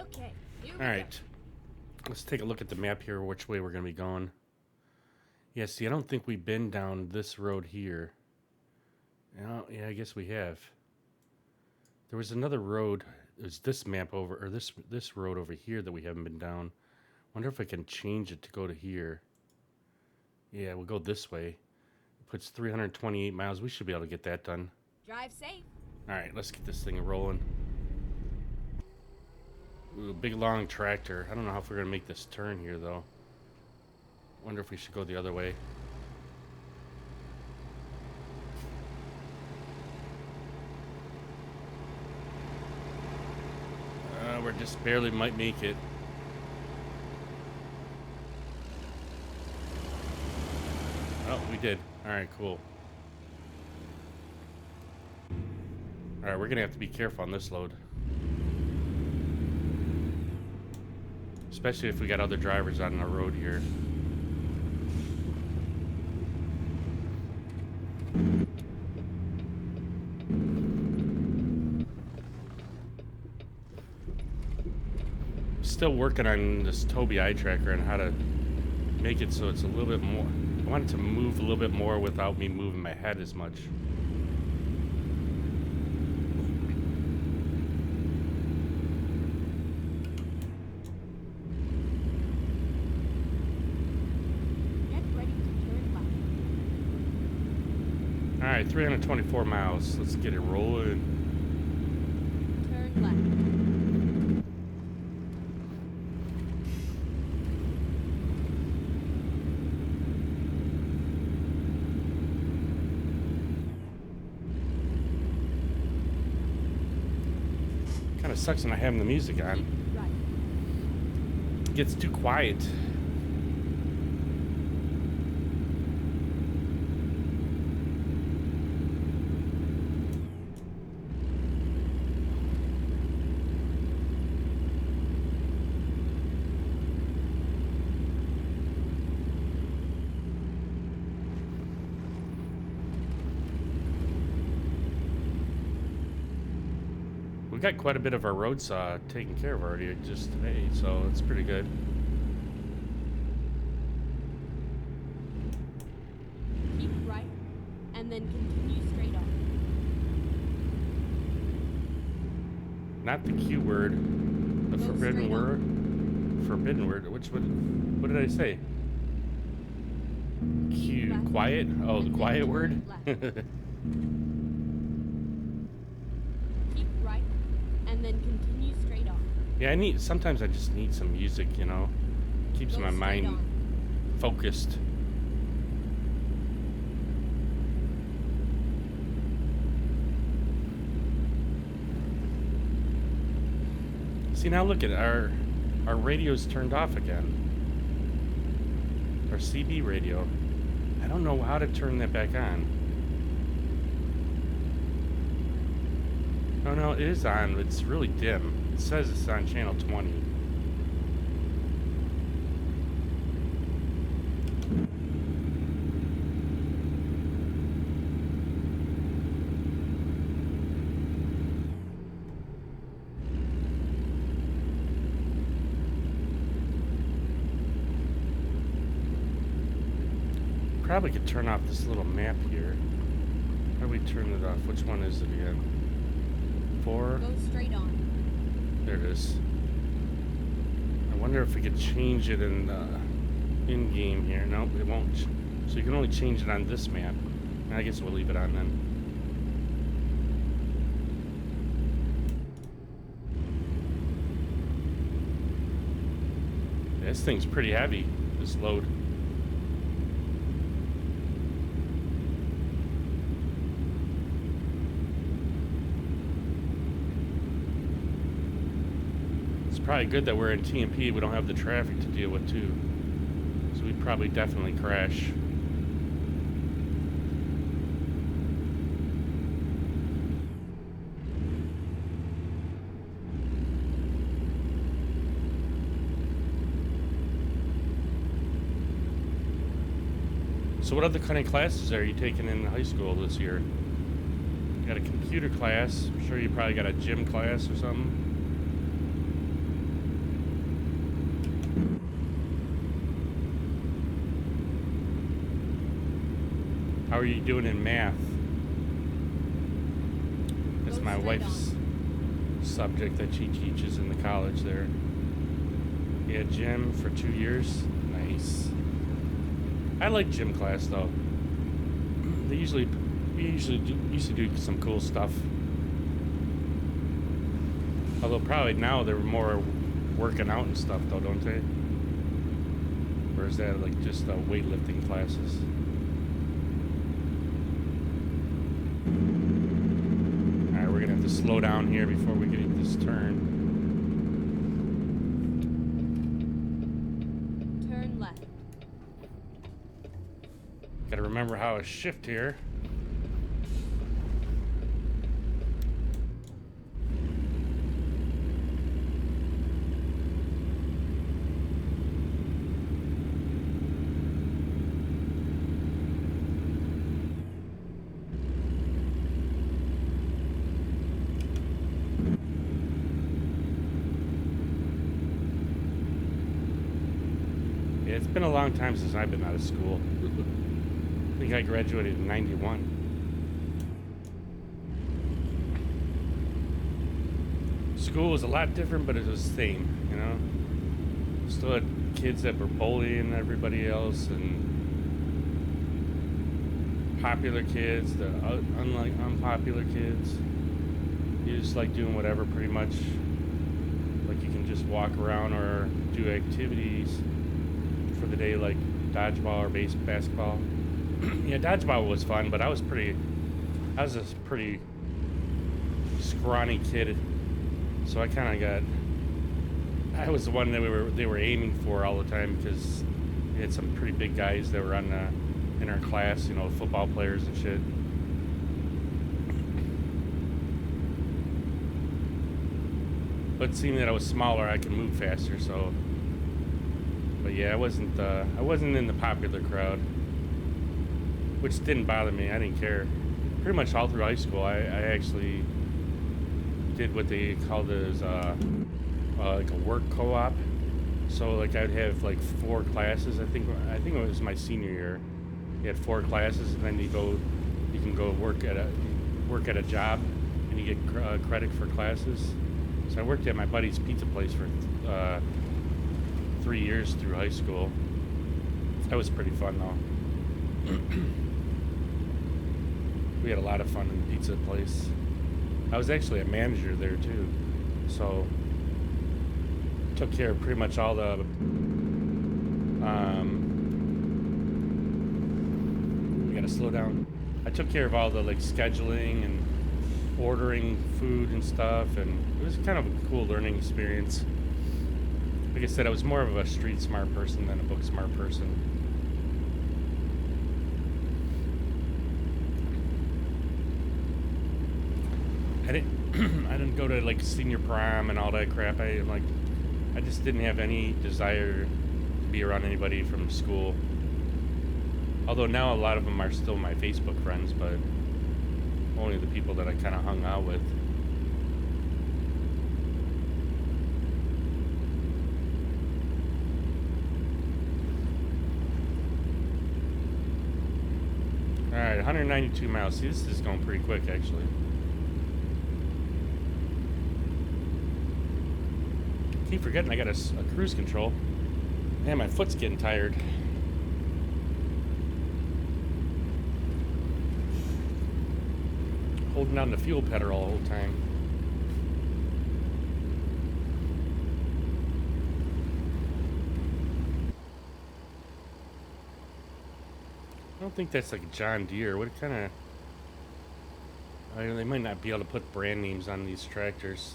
Okay, here we All right, let's take a look at the map here, which way we're gonna be going. Yeah, see, I don't think we've been down this road here. Yeah, I guess we have. There was another road. There's this map over, or this road over here that we haven't been down. Wonder if I can change it to go to here. Yeah, we'll go this way. It puts 328 miles. We should be able to get that done. go. Drive safe. All right, let's get this thing rolling. Ooh, big long tractor. I don't know if we're gonna make this turn here though. Wonder if we should go the other way. We're just barely might make it. Oh, we did. All right, cool. All right, we're gonna have to be careful on this load. Especially if we got other drivers on the road here. Still working on this Tobii eye tracker and how to make it so it's a little bit more. I want it to move a little bit more without me moving my head as much. Get ready to turn left. All right, 324 miles. Let's get it rolling. Turn left. of sucks when I have the music on. Keep right. It gets too quiet. We got quite a bit of our roads taken care of already just today, so it's pretty good. Keep right, and then continue straight on. Not the Q word, the Go forbidden straight word. Forbidden word. Which one? What did I say? Q. left, Quiet? Oh, the and then quiet turn word? left. Keep right, and then continue straight on. Yeah, sometimes I just need some music, you know. Keeps Go my straight mind on. focused. See, now look at our radio's turned off again. Our CB radio. I don't know how to turn that back on. Oh no, it is on. It's really dim. It says it's on channel 20. Probably could turn off this little map here. How do we turn it off? Which one is it again? 4? Go straight on. There it is. I wonder if we could change it in game here. Nope, it won't. So you can only change it on this map. I guess we'll leave it on then. This thing's pretty heavy, this load. Probably good that we're in TMP. We don't have the traffic to deal with too, so we'd probably definitely crash. So what other kind of classes are you taking in high school this year? You got a computer class. I'm sure you probably got a gym class or something. How are you doing in math? That's Go my straight wife's subject that she teaches in the college there. Yeah, gym for 2 years. Nice. I like gym class though. We usually used to do some cool stuff. Although probably now they're more working out and stuff though, don't they? Or is that like just weightlifting classes? Alright, we're gonna have to slow down here before we get this turn. Turn left. Gotta remember how to shift here. It's been a long time since I've been out of school. I think I graduated in 91. School was a lot different, but it was the same, you know? Still had kids that were bullying everybody else, and popular kids, the unpopular kids. You just like doing whatever pretty much. Like you can just walk around or do activities for the day, like dodgeball or basketball. Yeah, dodgeball was fun, but I was a pretty scrawny kid So I kind of I was the one that they were aiming for all the time because we had some pretty big guys that were in our class, football players and shit. But seeing that I was smaller, I could move faster. So, but yeah, I wasn't in the popular crowd, which didn't bother me. I didn't care. Pretty much all through high school, I actually did what they called as like a work co-op. So like I'd have like 4 classes. I think it was my senior year. You had 4 classes, and then you can go work at a job, and you get credit for classes. So I worked at my buddy's pizza place for 3 years through high school. That was pretty fun though. We had a lot of fun in the pizza place. I was actually a manager there too, so took care of pretty much all the we gotta slow down. I took care of all the like scheduling and ordering food and stuff, and it was kind of a cool learning experience. Like I said, I was more of a street smart person than a book smart person. I didn't go to like senior prom and all that crap. I just didn't have any desire to be around anybody from school. Although now a lot of them are still my Facebook friends, but only the people that I kind of hung out with. All right, 192 miles. See, this is going pretty quick, actually. Keep forgetting I got a cruise control. Man, my foot's getting tired. Holding down the fuel pedal all the whole time. I don't think that's like a John Deere. What kind of... they might not be able to put brand names on these tractors.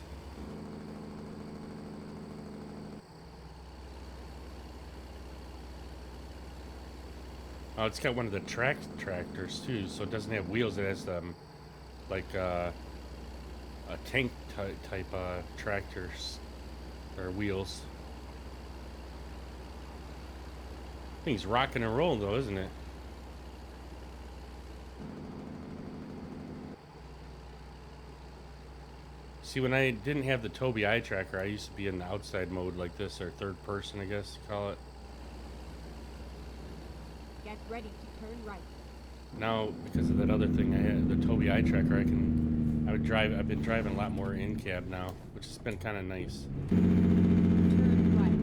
Oh, it's got one of the tractors too, so it doesn't have wheels. It has like a tank type tractors or wheels. Thing's rocking and rolling though, isn't it? See, when I didn't have the Tobii eye tracker, I used to be in the outside mode like this, or third person, I guess you call it. Get ready to turn right. Now, because of that other thing, I had the Tobii eye tracker. I've been driving a lot more in cab now, which has been kind of nice. Turn right.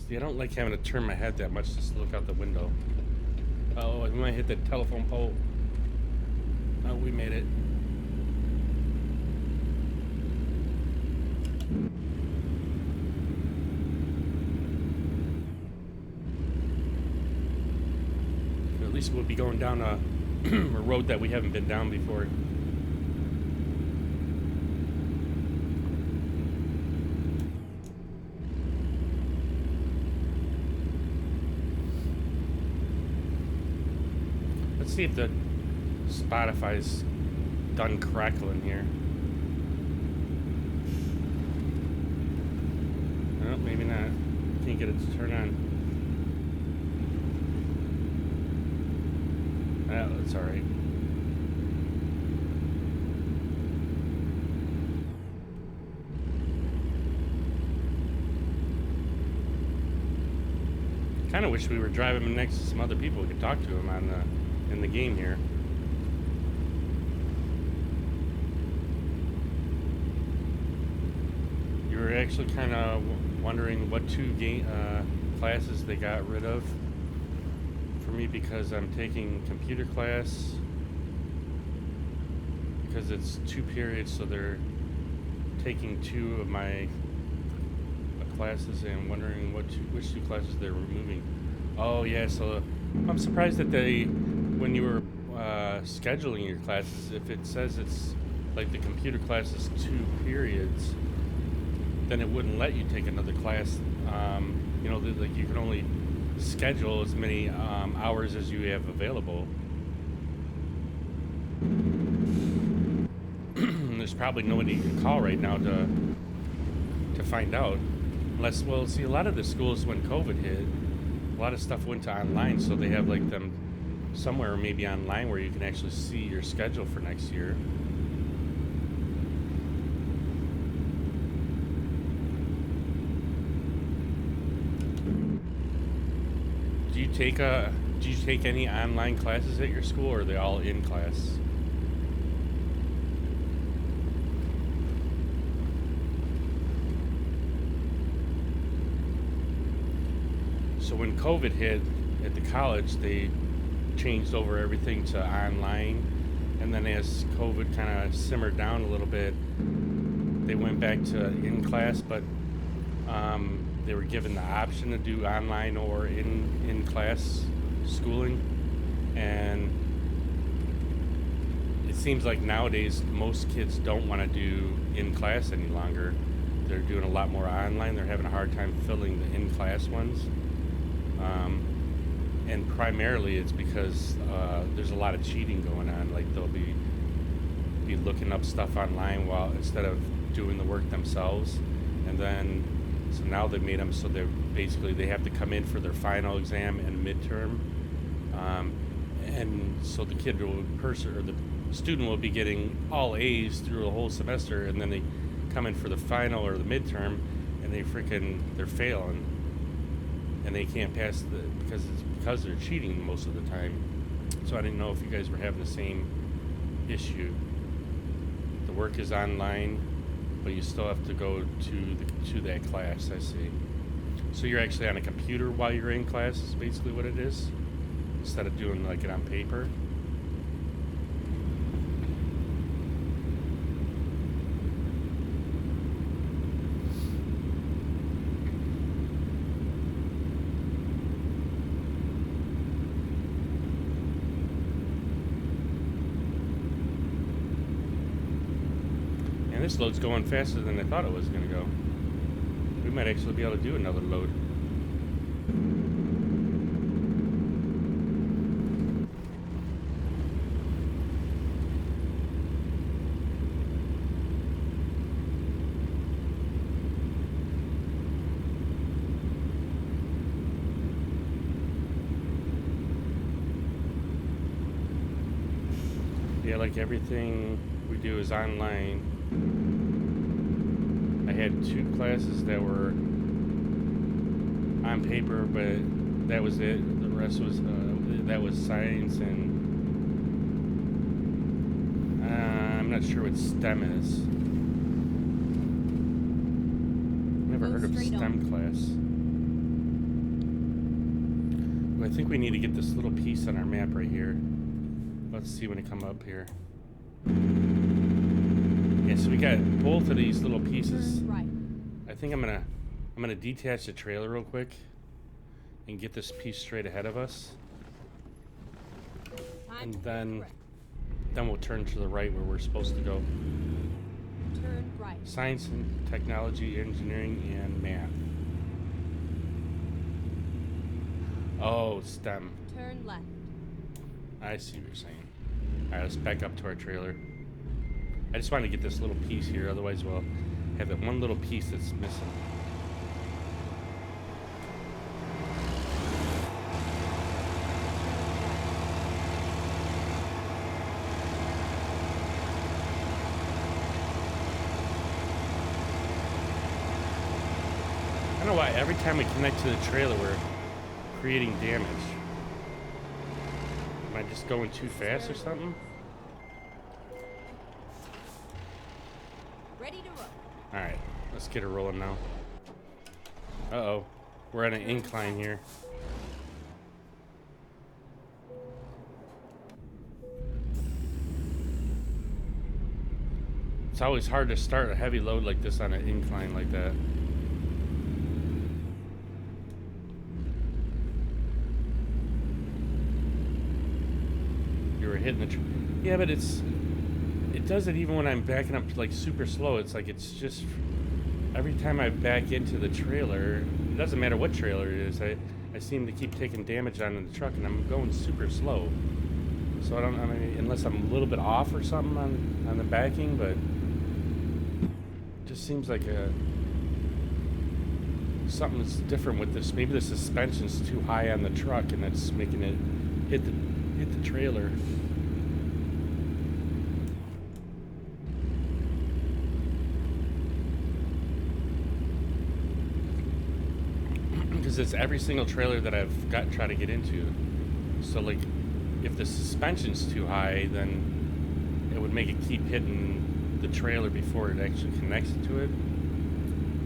See, I don't like having to turn my head that much just to look out the window. Oh, I might hit the telephone pole. Oh, we made it. At least we'll be going down a road that we haven't been down before. Let's see if the Spotify's done crackling here. No, maybe not. Can't get it to turn on. That's alright. Kind of wish we were driving next to some other people we could talk to them in the game here. You were actually kind of wondering what 2 classes they got rid of for me, because I'm taking computer class because it's 2 periods, so they're taking 2 of my classes and wondering which 2 classes they're removing. Oh yeah, so I'm surprised that when you were scheduling your classes. If it says it's like the computer class is 2 periods, then it wouldn't let you take another class. Like you can only schedule as many hours as you have available. There's probably nobody you can call right now to find out. Unless, well, see, a lot of the schools when COVID hit, a lot of stuff went to online, so they have like them somewhere maybe online where you can actually see your schedule for next year. Do you take any online classes at your school, or are they all in class? So when COVID hit at the college, they changed over everything to online, and then as COVID kind of simmered down a little bit, they went back to in class, but they were given the option to do online or in class schooling. And it seems like nowadays most kids don't want to do in class any longer. They're doing a lot more online. They're having a hard time filling the in class ones. And primarily it's because there's a lot of cheating going on. Like they'll be looking up stuff online while instead of doing the work themselves. And then so now they've made them so they have to come in for their final exam and midterm. And so the kid or the student will be getting all A's through the whole semester, and then they come in for the final or the midterm, and they're failing, and they can't pass because they're cheating most of the time. So I didn't know if you guys were having the same issue. The work is online, but you still have to go to that class. I see. So you're actually on a computer while you're in class is basically what it is, instead of doing like it on paper. And this load's going faster than I thought it was going to go. We might actually be able to do another load. Yeah, like everything we do is online. I had 2 classes that were on paper, but that was it. The rest was that was science, and I'm not sure what STEM is. Never heard of STEM class. Well, I think we need to get this little piece on our map right here. Let's see when it come up here. Yeah, so we got both of these little pieces. Turn right. I think I'm gonna detach the trailer real quick and get this piece straight ahead of us, Time and to then correct. we'll turn to the right where we're supposed to go. Turn right. Science and technology, engineering, and math. Oh, STEM. Turn left. I see what you're saying. All right, let's back up to our trailer. I just want to get this little piece here, otherwise we'll have that one little piece that's missing. I don't know why every time we connect to the trailer we're creating damage. Am I just going too fast or something? Ready to roll. Alright, let's get her rolling now. Uh-oh. We're at an incline here. It's always hard to start a heavy load like this on an incline like that. you were hitting the. Yeah, but it does it even when I'm backing up like super slow. It's like it's just every time I back into the trailer, it doesn't matter what trailer it is. I seem to keep taking damage on the truck, and I'm going super slow. So I mean, unless I'm a little bit off or something on the backing, but it just seems like something's different with this. Maybe the suspension's too high on the truck, and that's making it hit the trailer. Because it's every single trailer that I've tried to get into. So like, if the suspension's too high, then it would make it keep hitting the trailer before it actually connects to it.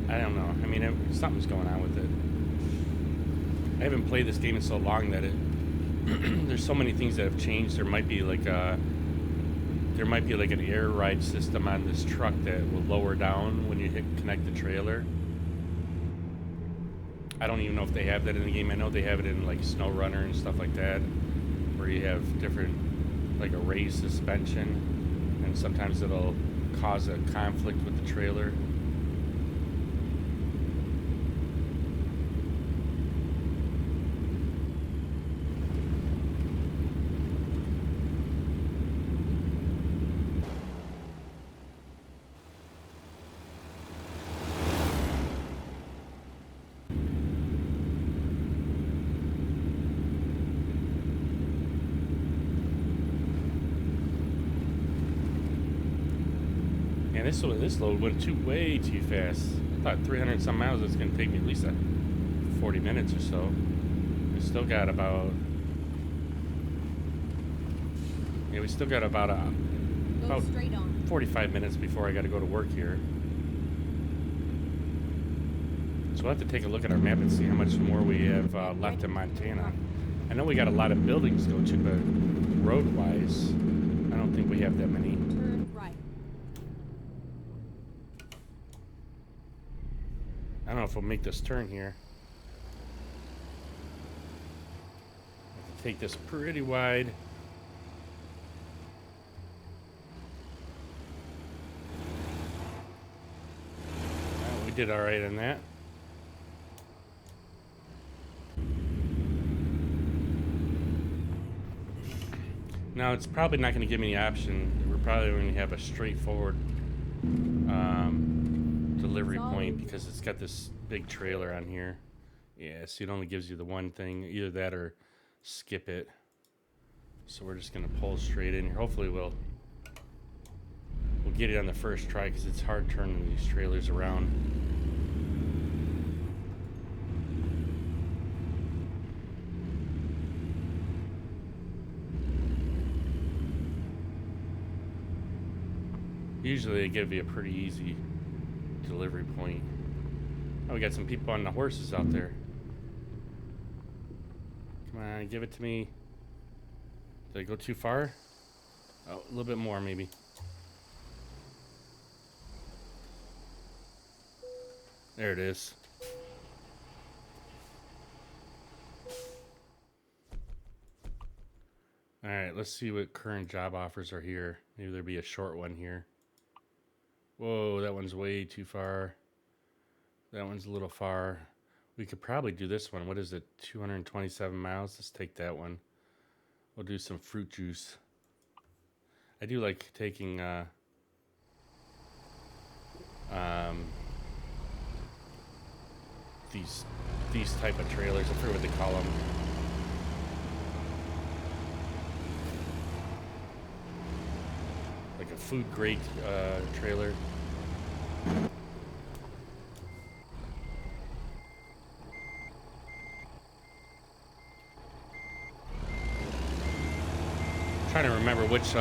I don't know. I mean, something's going on with it. I haven't played this game in so long that there's so many things that have changed. There might be like an air ride system on this truck that will lower down when you connect the trailer. I don't even know if they have that in the game. I know they have it in like Snow Runner and stuff like that, where you have different, like a raised suspension, and sometimes it'll cause a conflict with the trailer. And this load went way too fast. I thought 300 some miles was going to take me at least 40 minutes or so. We still got about 45 minutes before I got to go to work here. So we'll have to take a look at our map and see how much more we have left in Montana. I know we got a lot of buildings to go to, but road-wise, I don't think we have that many. Turn right. I don't know if we'll make this turn here. Have to take this pretty wide. Well, we did all right on that. Now it's probably not going to give me the option. We're probably going to have a straightforward delivery point because it's got this big trailer on here. Yeah, so it only gives you the one thing, either that or skip it. So we're just going to pull straight in here. Hopefully we'll get it on the first try because it's hard turning these trailers around. Usually they give you a pretty easy delivery point. Oh, we got some people on the horses out there. Come on, give it to me. Did I go too far? Oh, a little bit more maybe. There it is. Alright, let's see what current job offers are here. Maybe there'll be a short one here. Whoa, that one's way too far. That one's a little far. We could probably do this one. What is it? 227 miles? Let's take that one. We'll do some fruit juice. I do like taking these type of trailers. I forget what they call them. Like a food grade trailer. Trying to remember which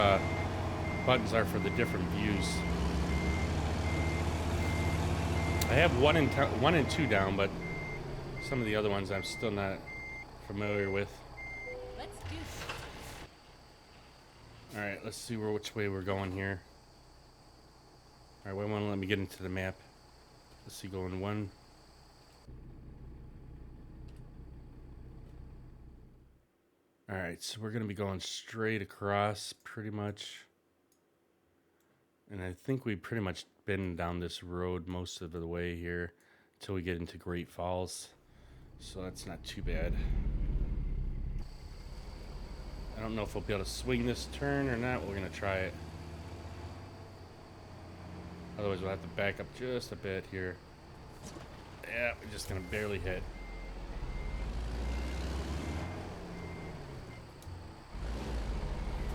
buttons are for the different views. I have one and two down, but some of the other ones I'm still not familiar with. Let's do this. All right, let's see which way we're going here. All right, wait, let me get into the map. Let's see, going one. All right, so we're going to be going straight across pretty much. And I think we've pretty much been down this road most of the way here until we get into Great Falls. So that's not too bad. I don't know if we'll be able to swing this turn or not. We're going to try it. Otherwise, we'll have to back up just a bit here. Yeah, we're just going to barely hit.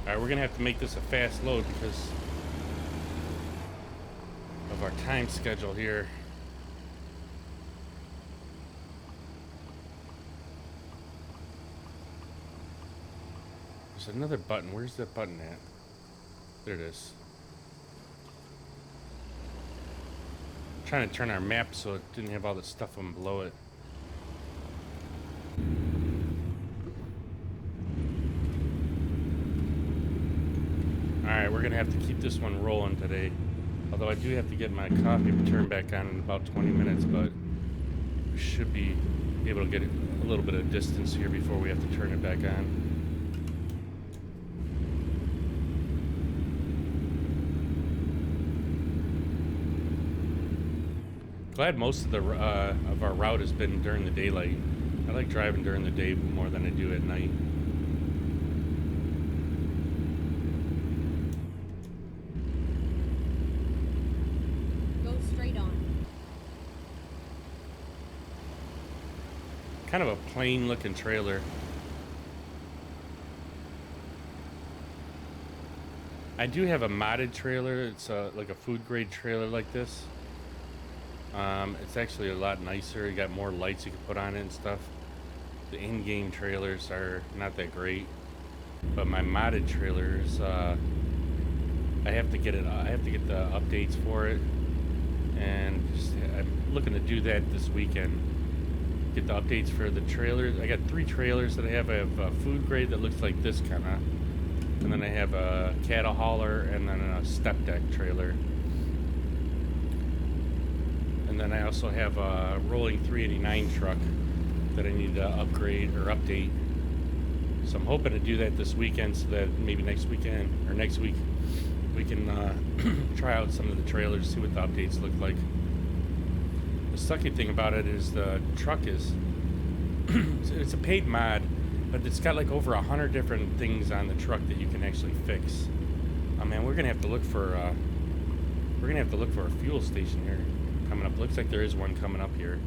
Alright, we're going to have to make this a fast load because of our time schedule here. There's another button. Where's that button at? There it is. Trying to turn our map so it didn't have all the stuff on below it. Alright, we're gonna have to keep this one rolling today. Although I do have to get my coffee turned back on in about 20 minutes, but we should be able to get a little bit of distance here before we have to turn it back on. Glad most of our route has been during the daylight. I like driving during the day more than I do at night. Go straight on. Kind of a plain looking trailer. I do have a modded trailer. It's like a food grade trailer like this. It's actually a lot nicer. You got more lights you can put on it and stuff. The in-game trailers are not that great, but my modded trailers, I have to get the updates for it, and I'm looking to do that this weekend. Get the updates for the trailers. I got 3 trailers that I have. I have a food grade that looks like this kind of, and then I have a cattle hauler, and then a step deck trailer. And then I also have a rolling 389 truck that I need to upgrade or update. So I'm hoping to do that this weekend so that maybe next weekend or next week we can try out some of the trailers, see what the updates look like. The sucky thing about it is the truck is, it's a paid mod, but it's got like over 100 different things on the truck that you can actually fix. Oh man, we're gonna have to look for a fuel station here coming up. Looks like there is one coming up here.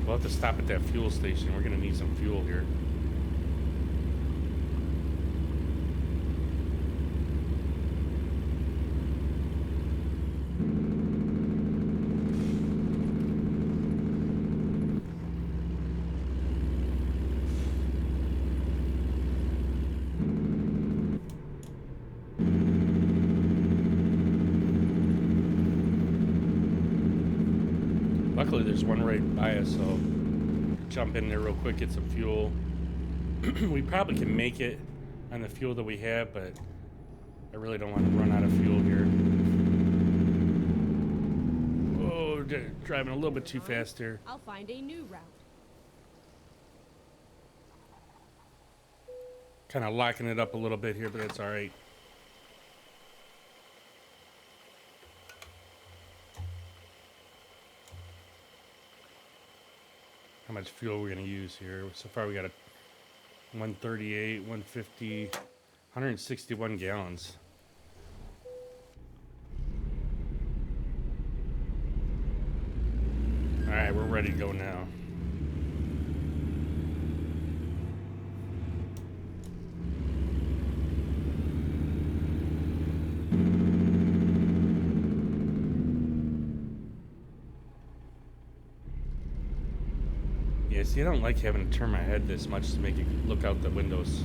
We'll have to stop at that fuel station. We're gonna need some fuel here. Luckily, there's one right by us, so jump in there real quick, get some fuel. We probably can make it on the fuel that we have, but I really don't want to run out of fuel here. Oh, driving a little bit too fast here. I'll find a new route. Kind of locking it up a little bit here, but that's all right. How much fuel we're going to use here. So far we got a 138, 150, 161 gallons. All right, we're ready to go now. Yeah, see, I don't like having to turn my head this much to make it look out the windows.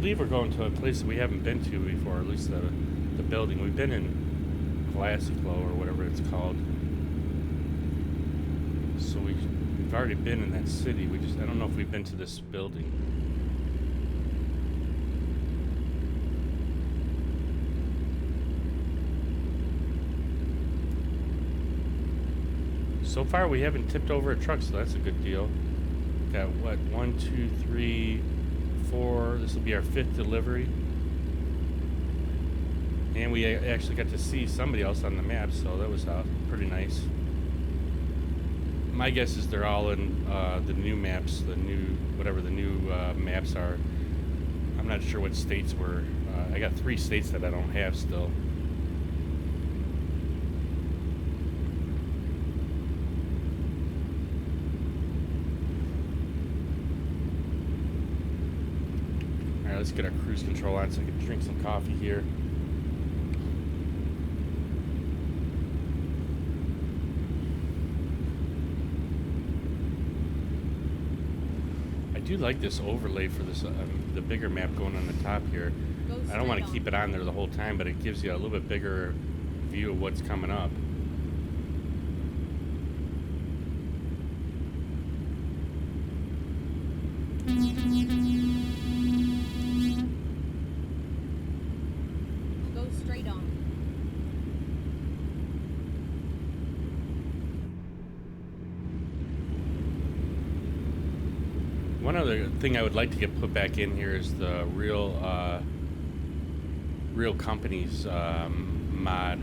believe we're going to a place that we haven't been to before, at least the building. We've been in Glassiclo or whatever it's called. So we've already been in that city. I don't know if we've been to this building. So far we haven't tipped over a truck, so that's a good deal. Got what, 1, 2, 3, 4. This will be our 5th delivery. And we actually got to see somebody else on the map, so that was pretty nice. My guess is they're all in the new maps, whatever the new maps are. I'm not sure what states were. I got 3 states that I don't have still. Alright, let's get our cruise control on so I can drink some coffee here. I do like this overlay for this, the bigger map going on the top here. I don't want to keep it on there the whole time, but it gives you a little bit bigger view of what's coming up. Go straight on. One other thing I would like to get put back in here is the real companies mod.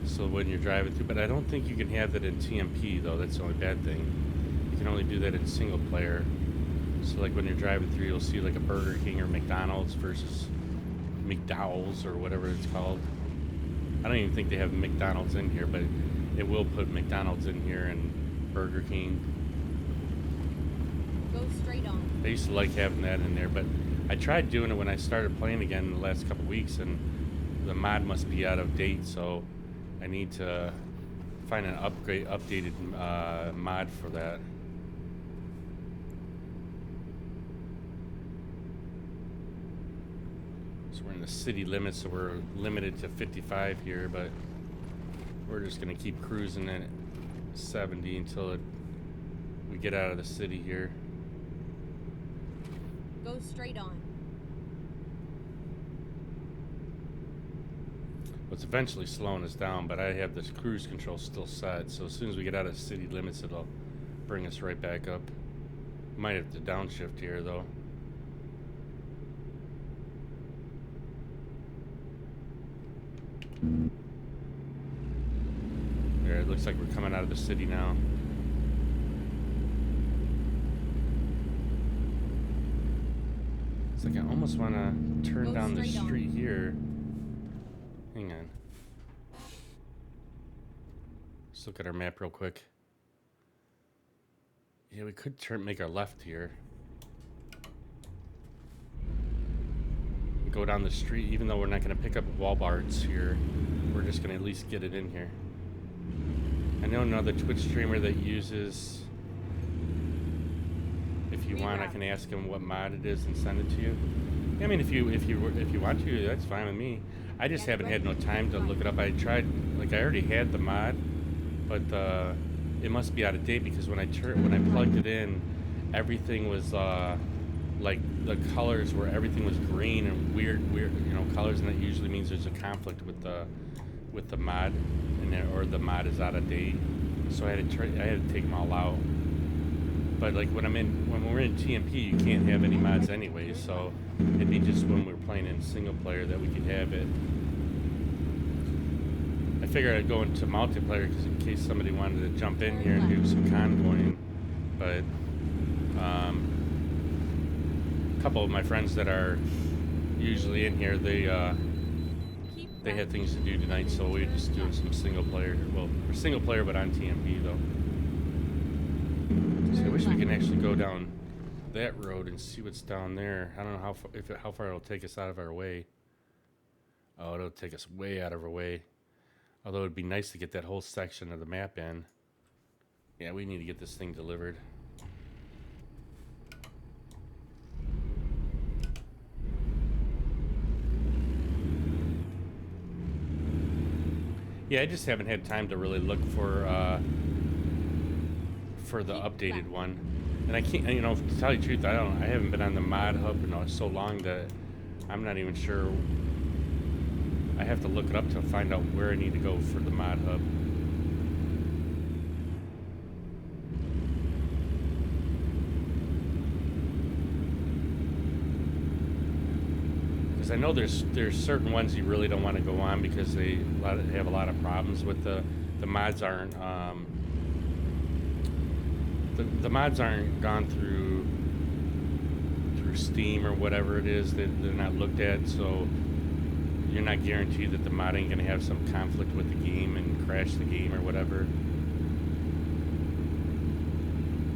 So when you're driving through, but I don't think you can have that in TMP though. That's the only bad thing. You can only do that in single player. So like when you're driving through, you'll see like a Burger King or McDonald's versus McDowell's or whatever it's called. I don't even think they have McDonald's in here, but it will put McDonald's in here and Burger King. Go straight on. I used to like having that in there, but I tried doing it when I started playing again the last couple weeks, and the mod must be out of date, so I need to find an updated mod for that. So we're in the city limits, so we're limited to 55 here, but we're just gonna keep cruising at 70 until we get out of the city here. Go straight on. Well, it's eventually slowing us down, but I have this cruise control still set, so as soon as we get out of city limits, it'll bring us right back up. Might have to downshift here, though. There, it looks like we're coming out of the city now. It's like I almost want to turn down the street here. Hang on. Let's look at our map real quick. Yeah, we could make our left here. Go down the street, even though we're not going to pick up Walbarts here. We're just going to at least get it in here. I know another Twitch streamer that uses... If you want, I can ask him what mod it is and send it to you. I mean, if you want to, that's fine with me. I just haven't had no time to look it up. I tried, like I already had the mod, but it must be out of date because when I plugged it in, everything was like the colors were everything was green and weird colors, and that usually means there's a conflict with the mod, or the mod is out of date. So I had to take them all out. But like when we're in TMP, you can't have any mods anyway, so it'd be just when we're playing in single player that we could have it. I figured I'd go into multiplayer because in case somebody wanted to jump in here and do some convoying, but a couple of my friends that are usually in here, they had things to do tonight, so we're just doing some single player. Well, we're single player, but on TMP though. So I wish we can actually go down that road and see what's down there. I don't know how far it'll take us out of our way. Oh, it'll take us way out of our way. Although it'd be nice to get that whole section of the map in. Yeah, we need to get this thing delivered. Yeah, I just haven't had time to really look for the Keep updated left. one. And I can't, you know, to tell you the truth, I haven't been on the mod hub in so long that I'm not even sure. I have to look it up to find out where I need to go for the mod hub. Because I know there's certain ones you really don't want to go on because they have a lot of problems with the mods aren't the mods aren't gone through Steam or whatever it is. They're not looked at, so you're not guaranteed that the mod ain't gonna have some conflict with the game and crash the game or whatever.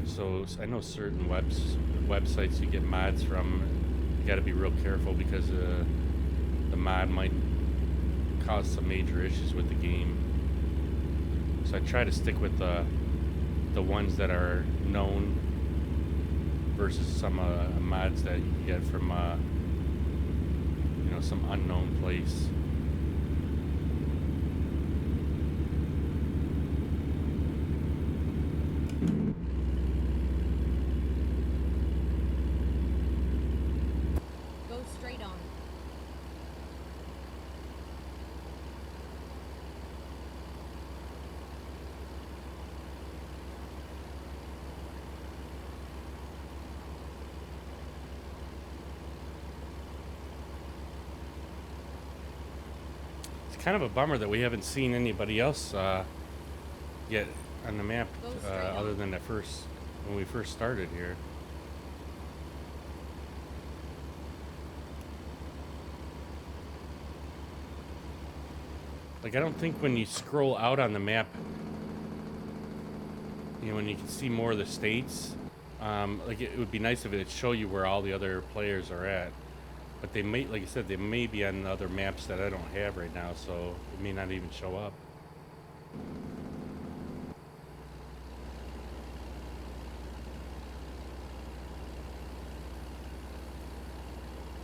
So I know certain websites you get mods from, you got to be real careful because the mod might cause some major issues with the game. So I try to stick with the ones that are known versus some mods that you get from you know, some unknown place. Go straight on. It's kind of a bummer that we haven't seen anybody else yet on the map Go straight other on. than when we first started here. Like, I don't think when you scroll out on the map, you know, when you can see more of the states, like it would be nice if it'd show you where all the other players are at. But they may, like I said, they may be on other maps that I don't have right now, so it may not even show up.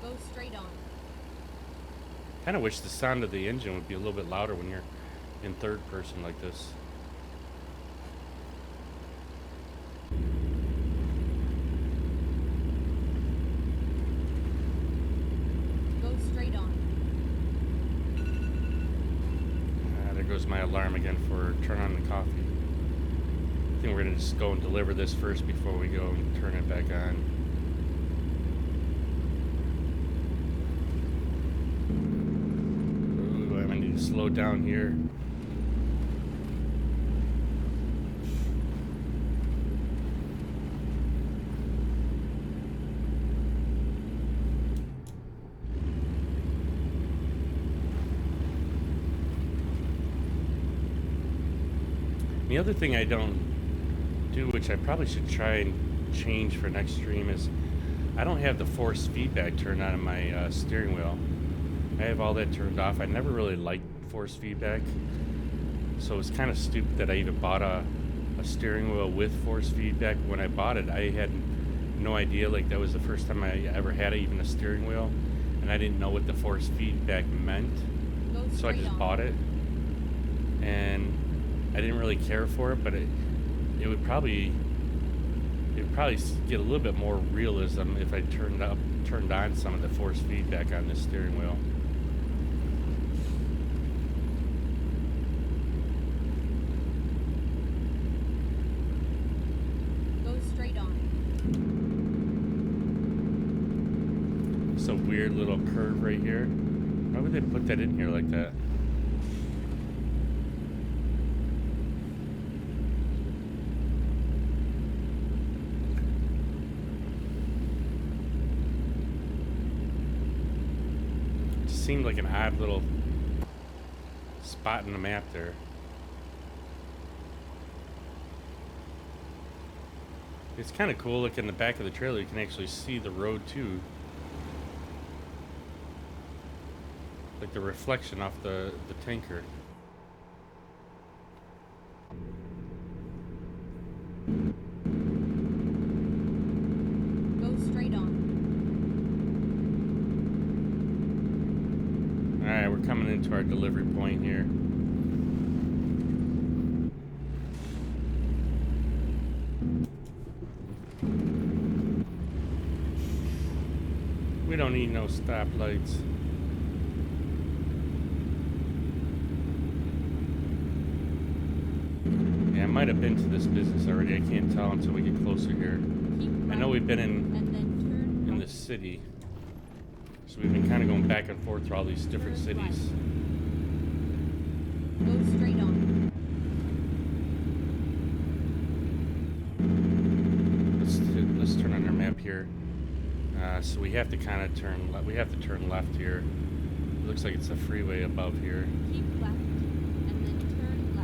Go straight on. Kind of wish the sound of the engine would be a little bit louder when you're in third person like this. Go straight on. There goes my alarm again for turn on the coffee. I think we're gonna just go and deliver this first before we go and turn it back on. Ooh, I might need to slow down here. The other thing I don't do, which I probably should try and change for next stream, is I don't have the force feedback turned on in my steering wheel. I have all that turned off. I never really liked force feedback, so it's kind of stupid that I even bought a steering wheel with force feedback. When I bought it, I had no idea, like that was the first time I ever had even a steering wheel, and I didn't know what the force feedback meant, Go so I straight just on. bought it, and I didn't really care for it, but it would probably get a little bit more realism if I turned on some of the force feedback on this steering wheel. Go straight on. It's a weird little curve right here. Why would they put that in here like that? Seemed like an odd little spot in the map there. It's kind of cool. Look in the back of the trailer, you can actually see the road too. Like the reflection off the tanker. Go straight on. Alright, we're coming into our delivery point here. We don't need no stoplights. Yeah, I might have been to this business already. I can't tell until we get closer here. Keep I know right, we've been and then turn in right. the city. So we've been kind of going back and forth through all these different Turn right. cities. Go straight on. Let's turn on our map here. So we have to kind of turn. We have to turn left here. It looks like it's a freeway above here. Keep left, and then turn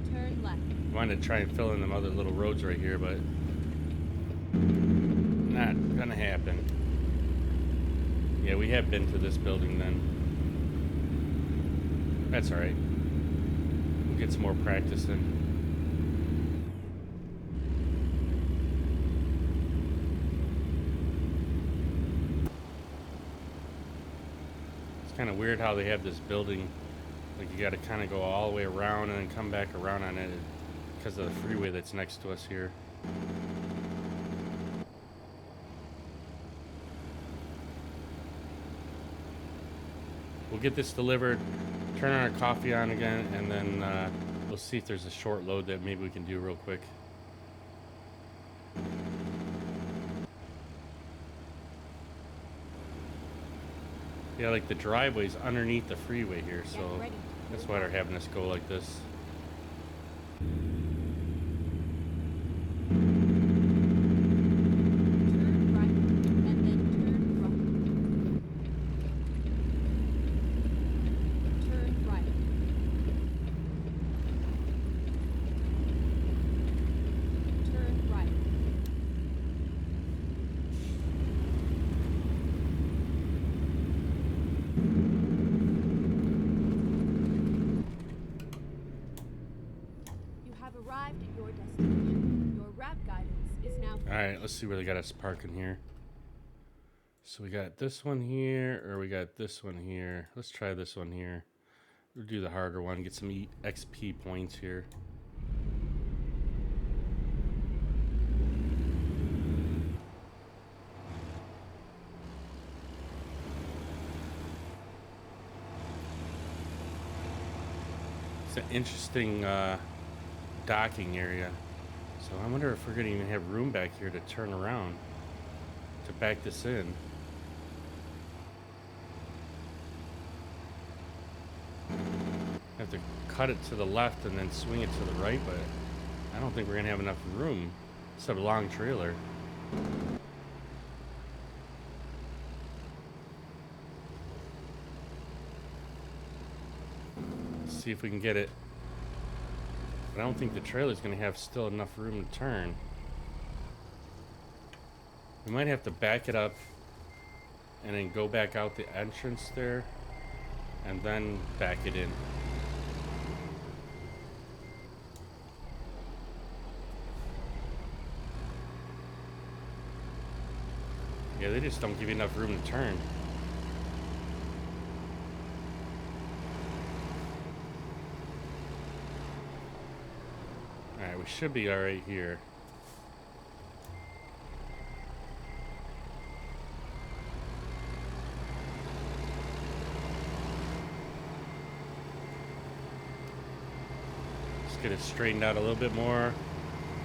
left. Turn left. I wanted to try and fill in them other little roads right here, but not gonna happen. Yeah, we have been to this building then. That's all right. We'll get some more practice in. It's kind of weird how they have this building. Like you got to kind of go all the way around and then come back around on it because of the freeway that's next to us here. We'll get this delivered, turn our coffee on again, and then we'll see if there's a short load that maybe we can do real quick. Yeah, like the driveway's underneath the freeway here, so Get ready. that's why they're having us go like this. Turn right, and then turn right. Turn right. Turn right. You have arrived at your destination. Your route guidance is now. All right, let's see where they got us parking here. So we got this one here, or we got this one here. Let's try this one here. We'll do the harder one, get some XP points here. It's an interesting docking area. So I wonder if we're gonna even have room back here to turn around to back this in. Have to cut it to the left and then swing it to the right, but I don't think we're gonna have enough room. It's a long trailer. Let's see if we can get it. But I don't think the trailer's gonna have still enough room to turn. We might have to back it up and then go back out the entrance there and then back it in. Yeah, they just don't give you enough room to turn. Alright, we should be alright here. Let's get it straightened out a little bit more.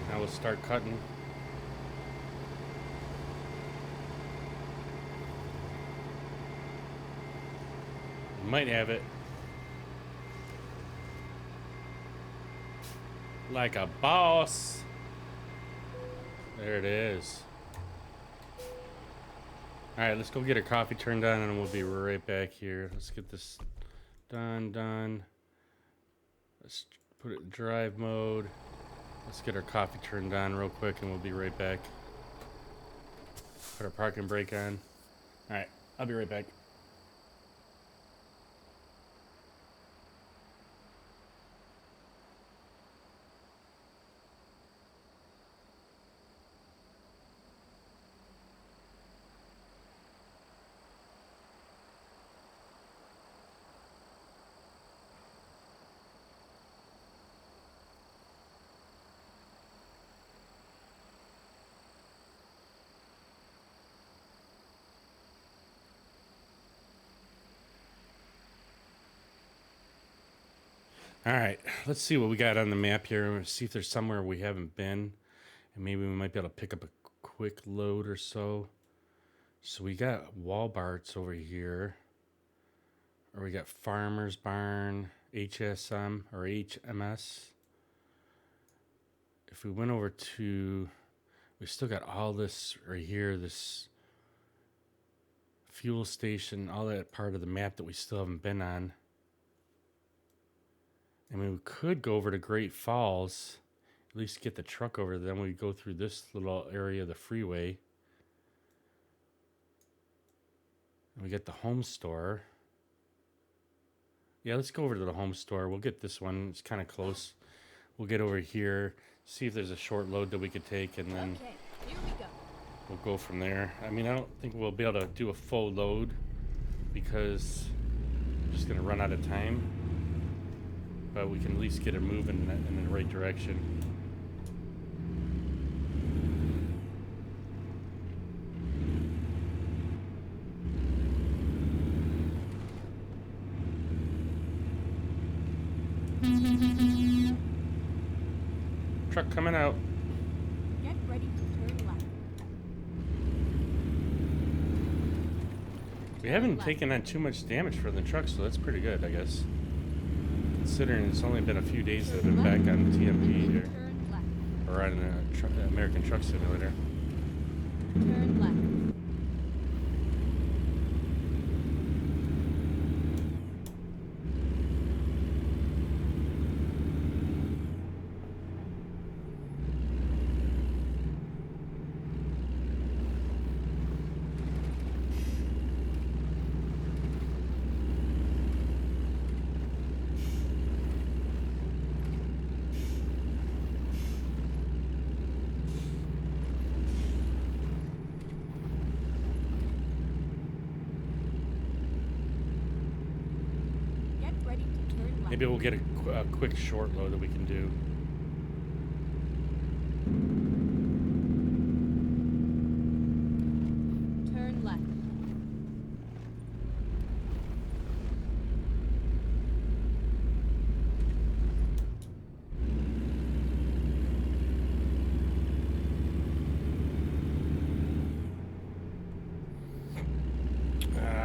Now we'll start cutting. Might have it. Like a boss. There it is. Alright, let's go get our coffee turned on and we'll be right back here. Let's get this done. Let's put it in drive mode. Let's get our coffee turned on real quick and we'll be right back. Put our parking brake on. Alright, I'll be right back. All right, let's see what we got on the map here. See if there's somewhere we haven't been, and maybe we might be able to pick up a quick load or so. So we got Walbarts over here, or we got Farmer's Barn, HSM or HMS. If we went over to, we still got all this right here, this fuel station, all that part of the map that we still haven't been on. I mean, we could go over to Great Falls, at least get the truck over. Then we go through this little area of the freeway. And we get the home store. Yeah, let's go over to the home store. We'll get this one. It's kind of close. We'll get over here, see if there's a short load that we could take, and then Okay, here we go. we'll go from there. I mean, I don't think we'll be able to do a full load because we're just going to run out of time. But we can at least get it moving in the right direction. Truck coming out. Get ready to turn left. We haven't taken on too much damage from the truck, so that's pretty good, I guess. Considering it's only been a few days that I've been back on TMP here, Turn left. or on the American Truck Simulator. Turn left. Get ready to turn left. Maybe we'll get a quick short load that we can do. Turn left.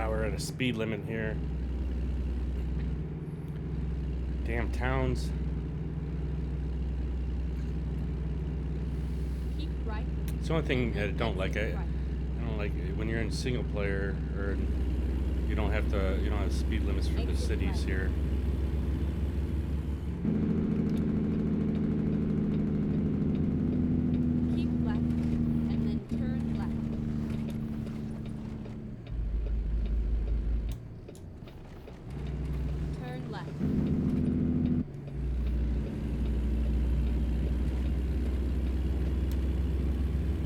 We're at a speed limit here. Damn towns. Keep right. It's the only thing that I don't like. Keep right. I don't like it when you're in single player, or you don't have speed limits for the Exit cities right. here. Keep left and then turn left. Turn left.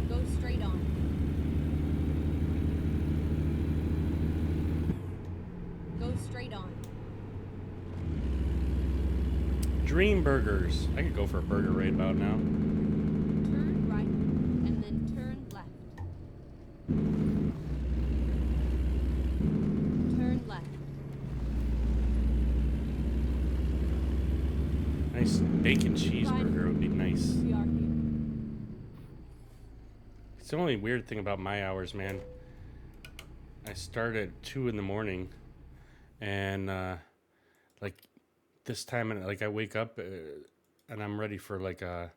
Go straight on. Go straight on. Dream Burgers. I could go for a burger right about now. Turn right and then turn left. Turn left. Nice bacon cheeseburger would be nice. We are here. It's the only weird thing about my hours, man. I start at 2 in the morning, and like this time, like I wake up and I'm ready for like that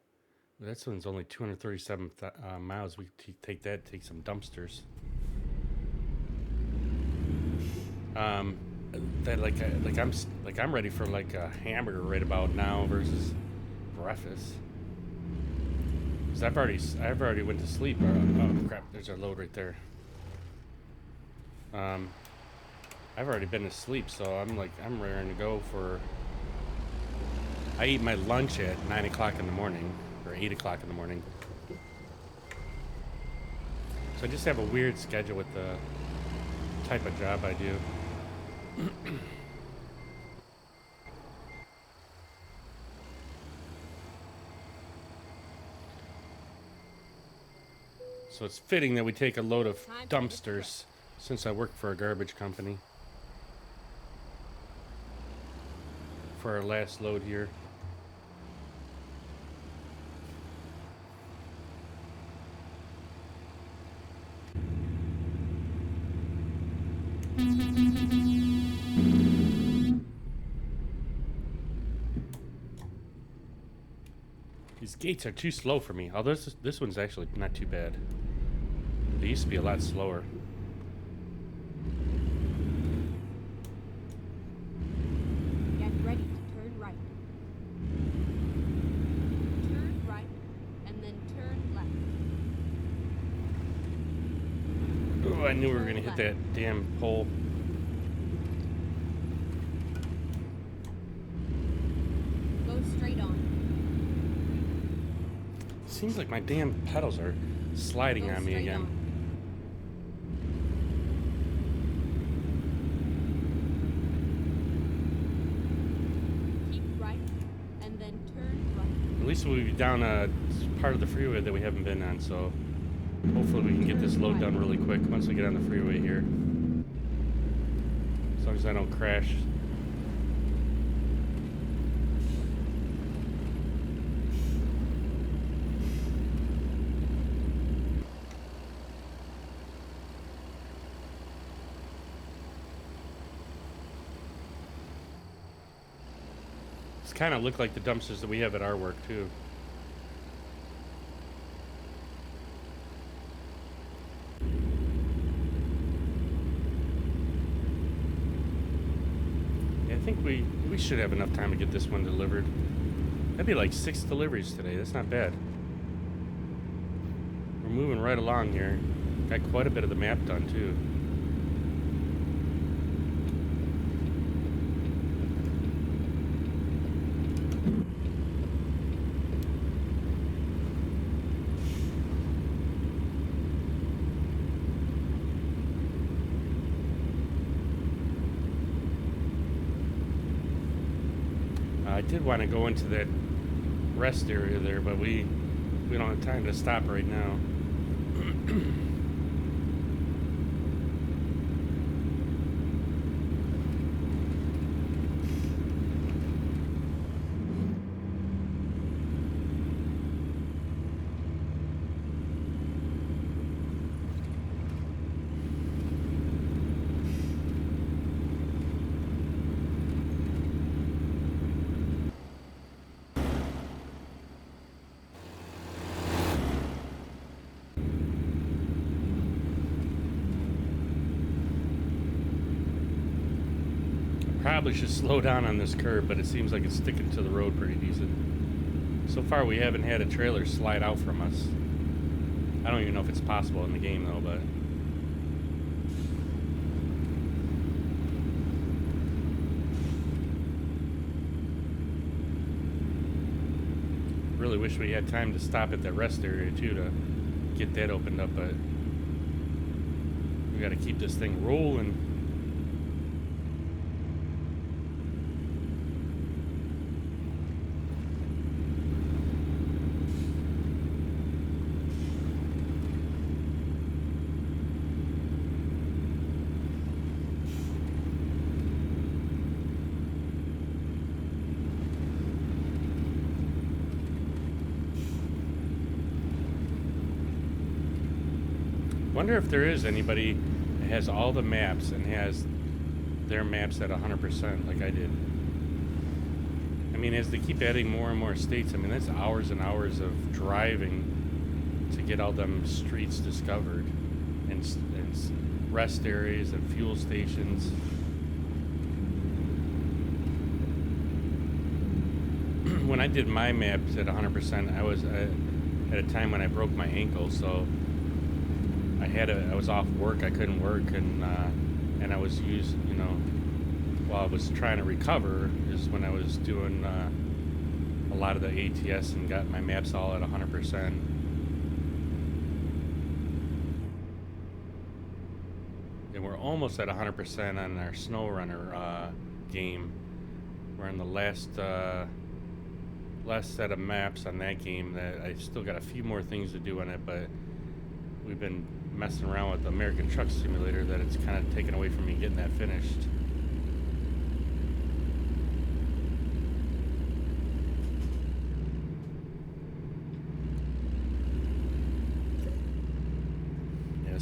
one's only 237 miles. We take some dumpsters. That I'm ready for like a hamburger right about now versus breakfast. Cause I've already went to sleep. Oh crap! There's our load right there. I've already been to sleep, so I'm raring to go for. I eat my lunch at 9 o'clock in the morning, or 8 o'clock in the morning. So I just have a weird schedule with the type of job I do. So it's fitting that we take a load of Time for this trip. dumpsters since I work for a garbage company. for our last load here. These gates are too slow for me. Although this one's actually not too bad. They used to be a lot slower. Get ready to turn right. Turn right, and then turn left. Oh, I knew we were gonna hit that damn pole. Go straight on. Seems like my damn pedals are sliding Go on me straight again. on. Keep right, and then turn right. At least we'll be down a part of the freeway that we haven't been on, so hopefully we can get this load done really quick once we get on the freeway here. As long as I don't crash. These kind of look like the dumpsters that we have at our work too. Yeah, I think we should have enough time to get this one delivered. That'd be like 6 deliveries today. That's not bad. We're moving right along here. Got quite a bit of the map done too. I did want to go into that rest area there, but we don't have time to stop right now. Probably should slow down on this curve, but it seems like it's sticking to the road pretty decent. So far we haven't had a trailer slide out from us. I don't even know if it's possible in the game though, but really wish we had time to stop at that rest area too to get that opened up, but we got to keep this thing rolling. Wonder if there is anybody that has all the maps and has their maps at 100% like I did. I mean, as they keep adding more and more states, I mean, that's hours and hours of driving to get all them streets discovered and rest areas and fuel stations. When I did my maps at 100%, I was at a time when I broke my ankle, so I was off work. I couldn't work, and I was while I was trying to recover is when I was doing a lot of the ATS and got my maps all at 100%. And we're almost at 100% on our SnowRunner game. We're in the last set of maps on that game. That I still got a few more things to do on it, but we've been messing around with the American Truck Simulator that it's kind of taken away from me getting that finished.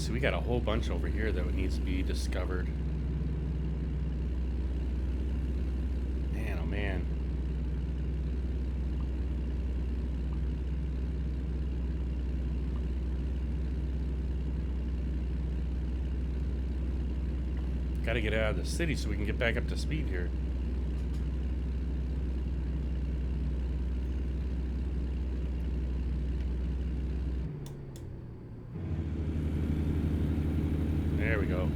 So we got a whole bunch over here that needs to be discovered. Man, oh man. Got to get out of the city so we can get back up to speed here. There we go.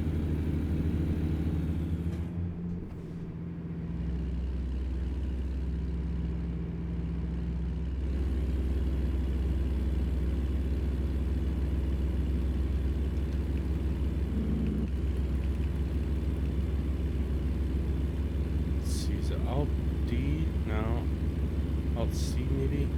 Let's see, is it Alt D? No. Alt C maybe?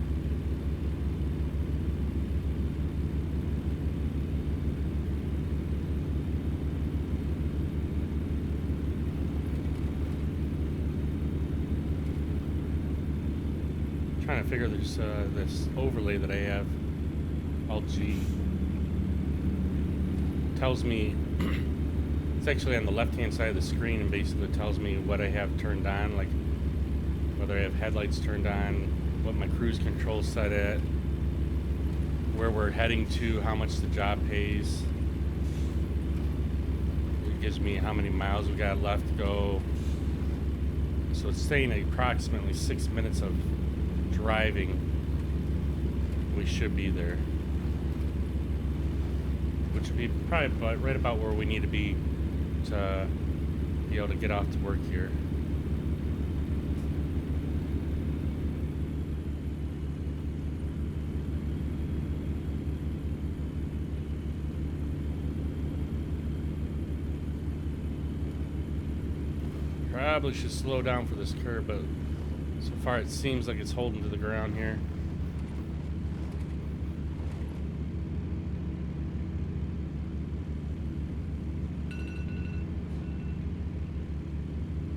Trying to figure this overlay that I have. Alt G tells me it's actually on the left hand side of the screen and basically tells me what I have turned on, like whether I have headlights turned on, what my cruise control set at, where we're heading to, how much the job pays. It gives me how many miles we got left to go. So it's saying approximately 6 minutes of driving we should be there, which would be probably right about where we need to be able to get off to work here. Probably should slow down for this curve, but so far it seems like it's holding to the ground here.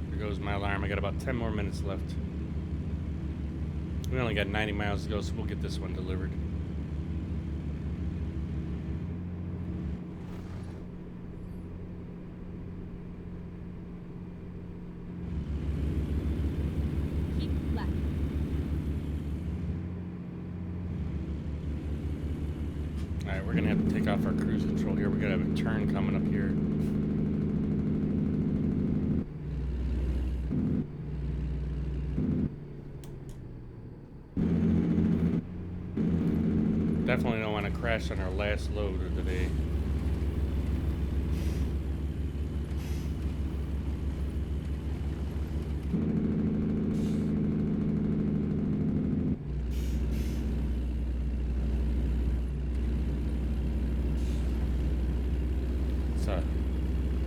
There goes my alarm. I got about 10 more minutes left. We only got 90 miles to go, so we'll get this one delivered. Alright, we're gonna have to take off our cruise control here. We're gonna have a turn coming up here. Definitely don't want to crash on our last load of the day. It's a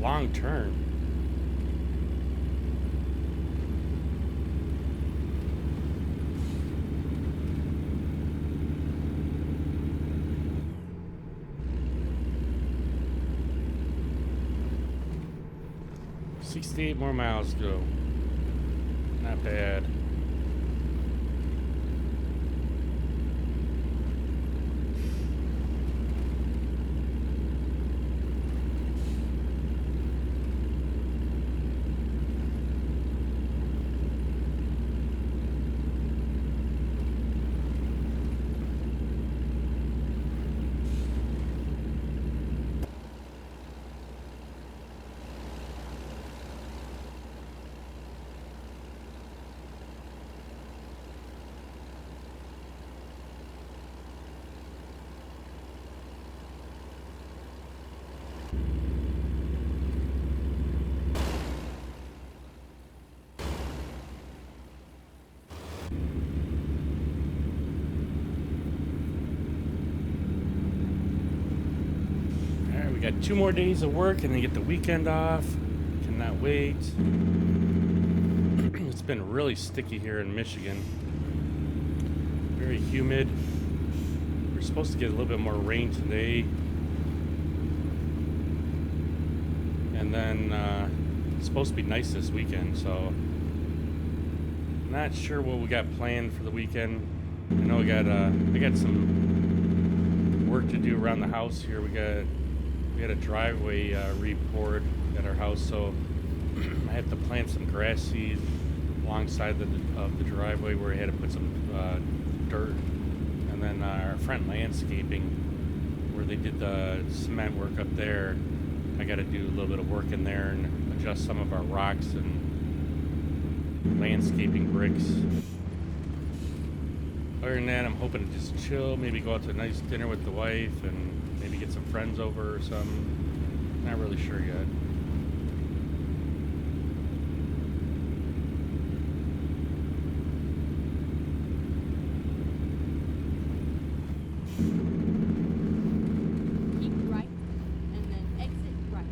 long turn. Sixty-eight more miles to go. Not bad. Got 2 more days of work and then get the weekend off. Cannot wait. It's been really sticky here in Michigan. Very humid. We're supposed to get a little bit more rain today. And then it's supposed to be nice this weekend, so not sure what we got planned for the weekend. I know I got some work to do around the house here. We got We had a driveway re-poured at our house, so I had to plant some grass seed alongside of the driveway where we had to put some dirt. And then our front landscaping, where they did the cement work up there, I got to do a little bit of work in there and adjust some of our rocks and landscaping bricks. Other than that, I'm hoping to just chill, maybe go out to a nice dinner with the wife and maybe get some friends over or something. Not really sure yet. Keep right, and then exit right.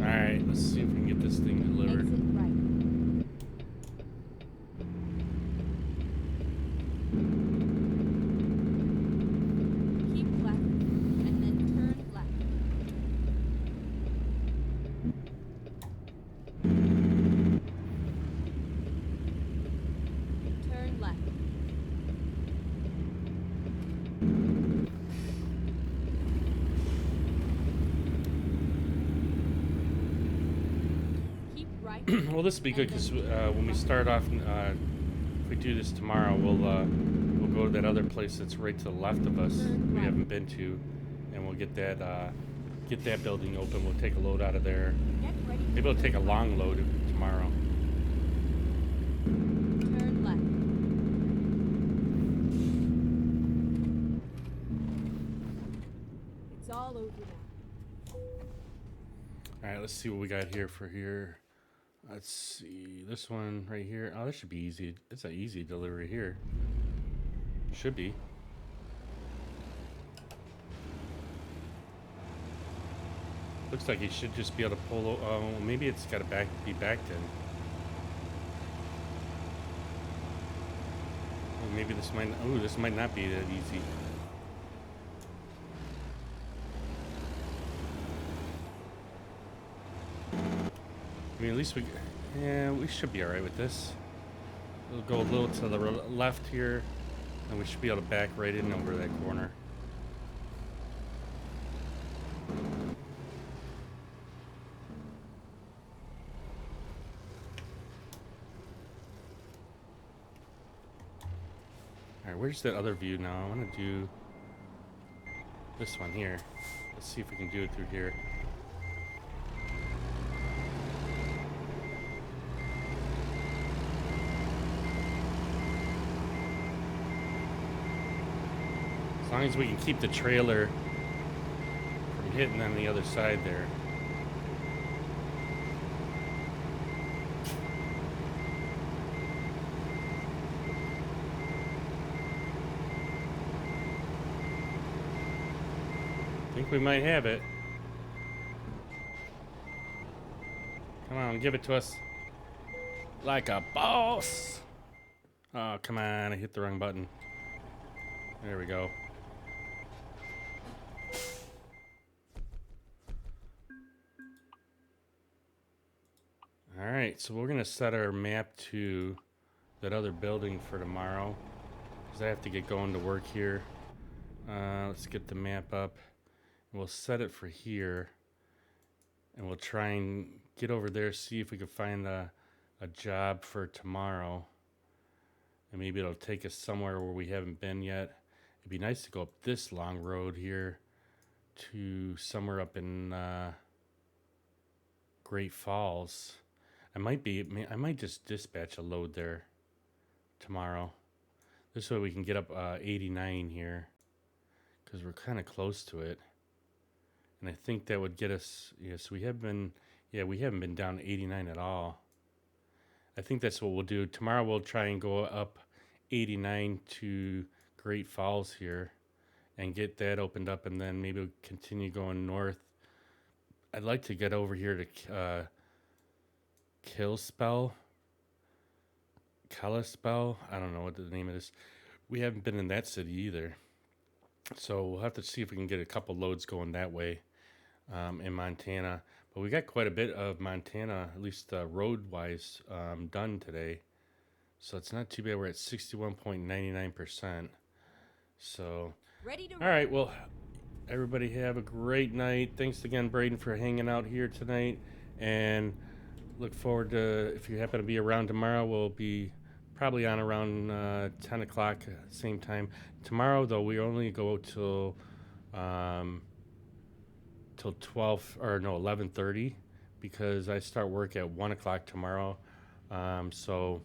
Alright, let's see if we can get this thing delivered. Exit right. Keep left, and then turn left. Turn left. Keep right. Well, this will be good because when we start off, if we do this tomorrow, we'll go to that other place that's right to the left of us we Right. haven't been to, and we'll get that building open. We'll take a load out of there. Get ready. Maybe we'll take a long load tomorrow. Turn left. It's all over now. All right, let's see what we got here for here. Let's see this one right here. Oh, this should be easy. It's an easy delivery here. Should be. Looks like he should just be able to pull. Oh, maybe it's got to be backed in. Or maybe this might. Oh, this might not be that easy. I mean, at least we should be all right with this. We'll go a little to the left here, and we should be able to back right in over that corner. All right, where's that other view now? I want to do this one here. Let's see if we can do it through here. As long as we can keep the trailer from hitting on the other side there. I think we might have it. Come on, give it to us. Like a boss. Oh, come on, I hit the wrong button. There we go. Alright, so we're going to set our map to that other building for tomorrow, because I have to get going to work here. Let's get the map up. We'll set it for here, and we'll try and get over there, see if we can find a job for tomorrow. And maybe it'll take us somewhere where we haven't been yet. It'd be nice to go up this long road here to somewhere up in Great Falls. I might just dispatch a load there tomorrow. This way we can get up 89 here, because we're kind of close to it. And I think that would get us, yes, we haven't been down to 89 at all. I think that's what we'll do. Tomorrow we'll try and go up 89 to Great Falls here and get that opened up, and then maybe we'll continue going north. I'd like to get over here to Kalispell. I don't know what the name of this. We haven't been in that city either. So we'll have to see if we can get a couple loads going that way in Montana. But we got quite a bit of Montana, at least road-wise, done today. So it's not too bad. We're at 61.99%. So, ready to all right. Well, everybody have a great night. Thanks again, Braden, for hanging out here tonight. And look forward to, if you happen to be around tomorrow, we'll be probably on around 10 o'clock, same time. Tomorrow, though, we only go till 12 or no 11:30 because I start work at 1 o'clock tomorrow. So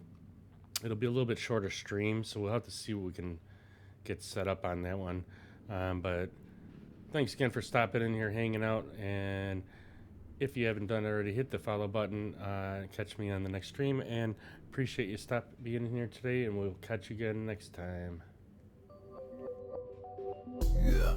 it'll be a little bit shorter stream. So we'll have to see what we can get set up on that one. But thanks again for stopping in here, hanging out, and if you haven't done it already, hit the follow button. Catch me on the next stream, and appreciate you being here today, and we'll catch you again next time. Yeah.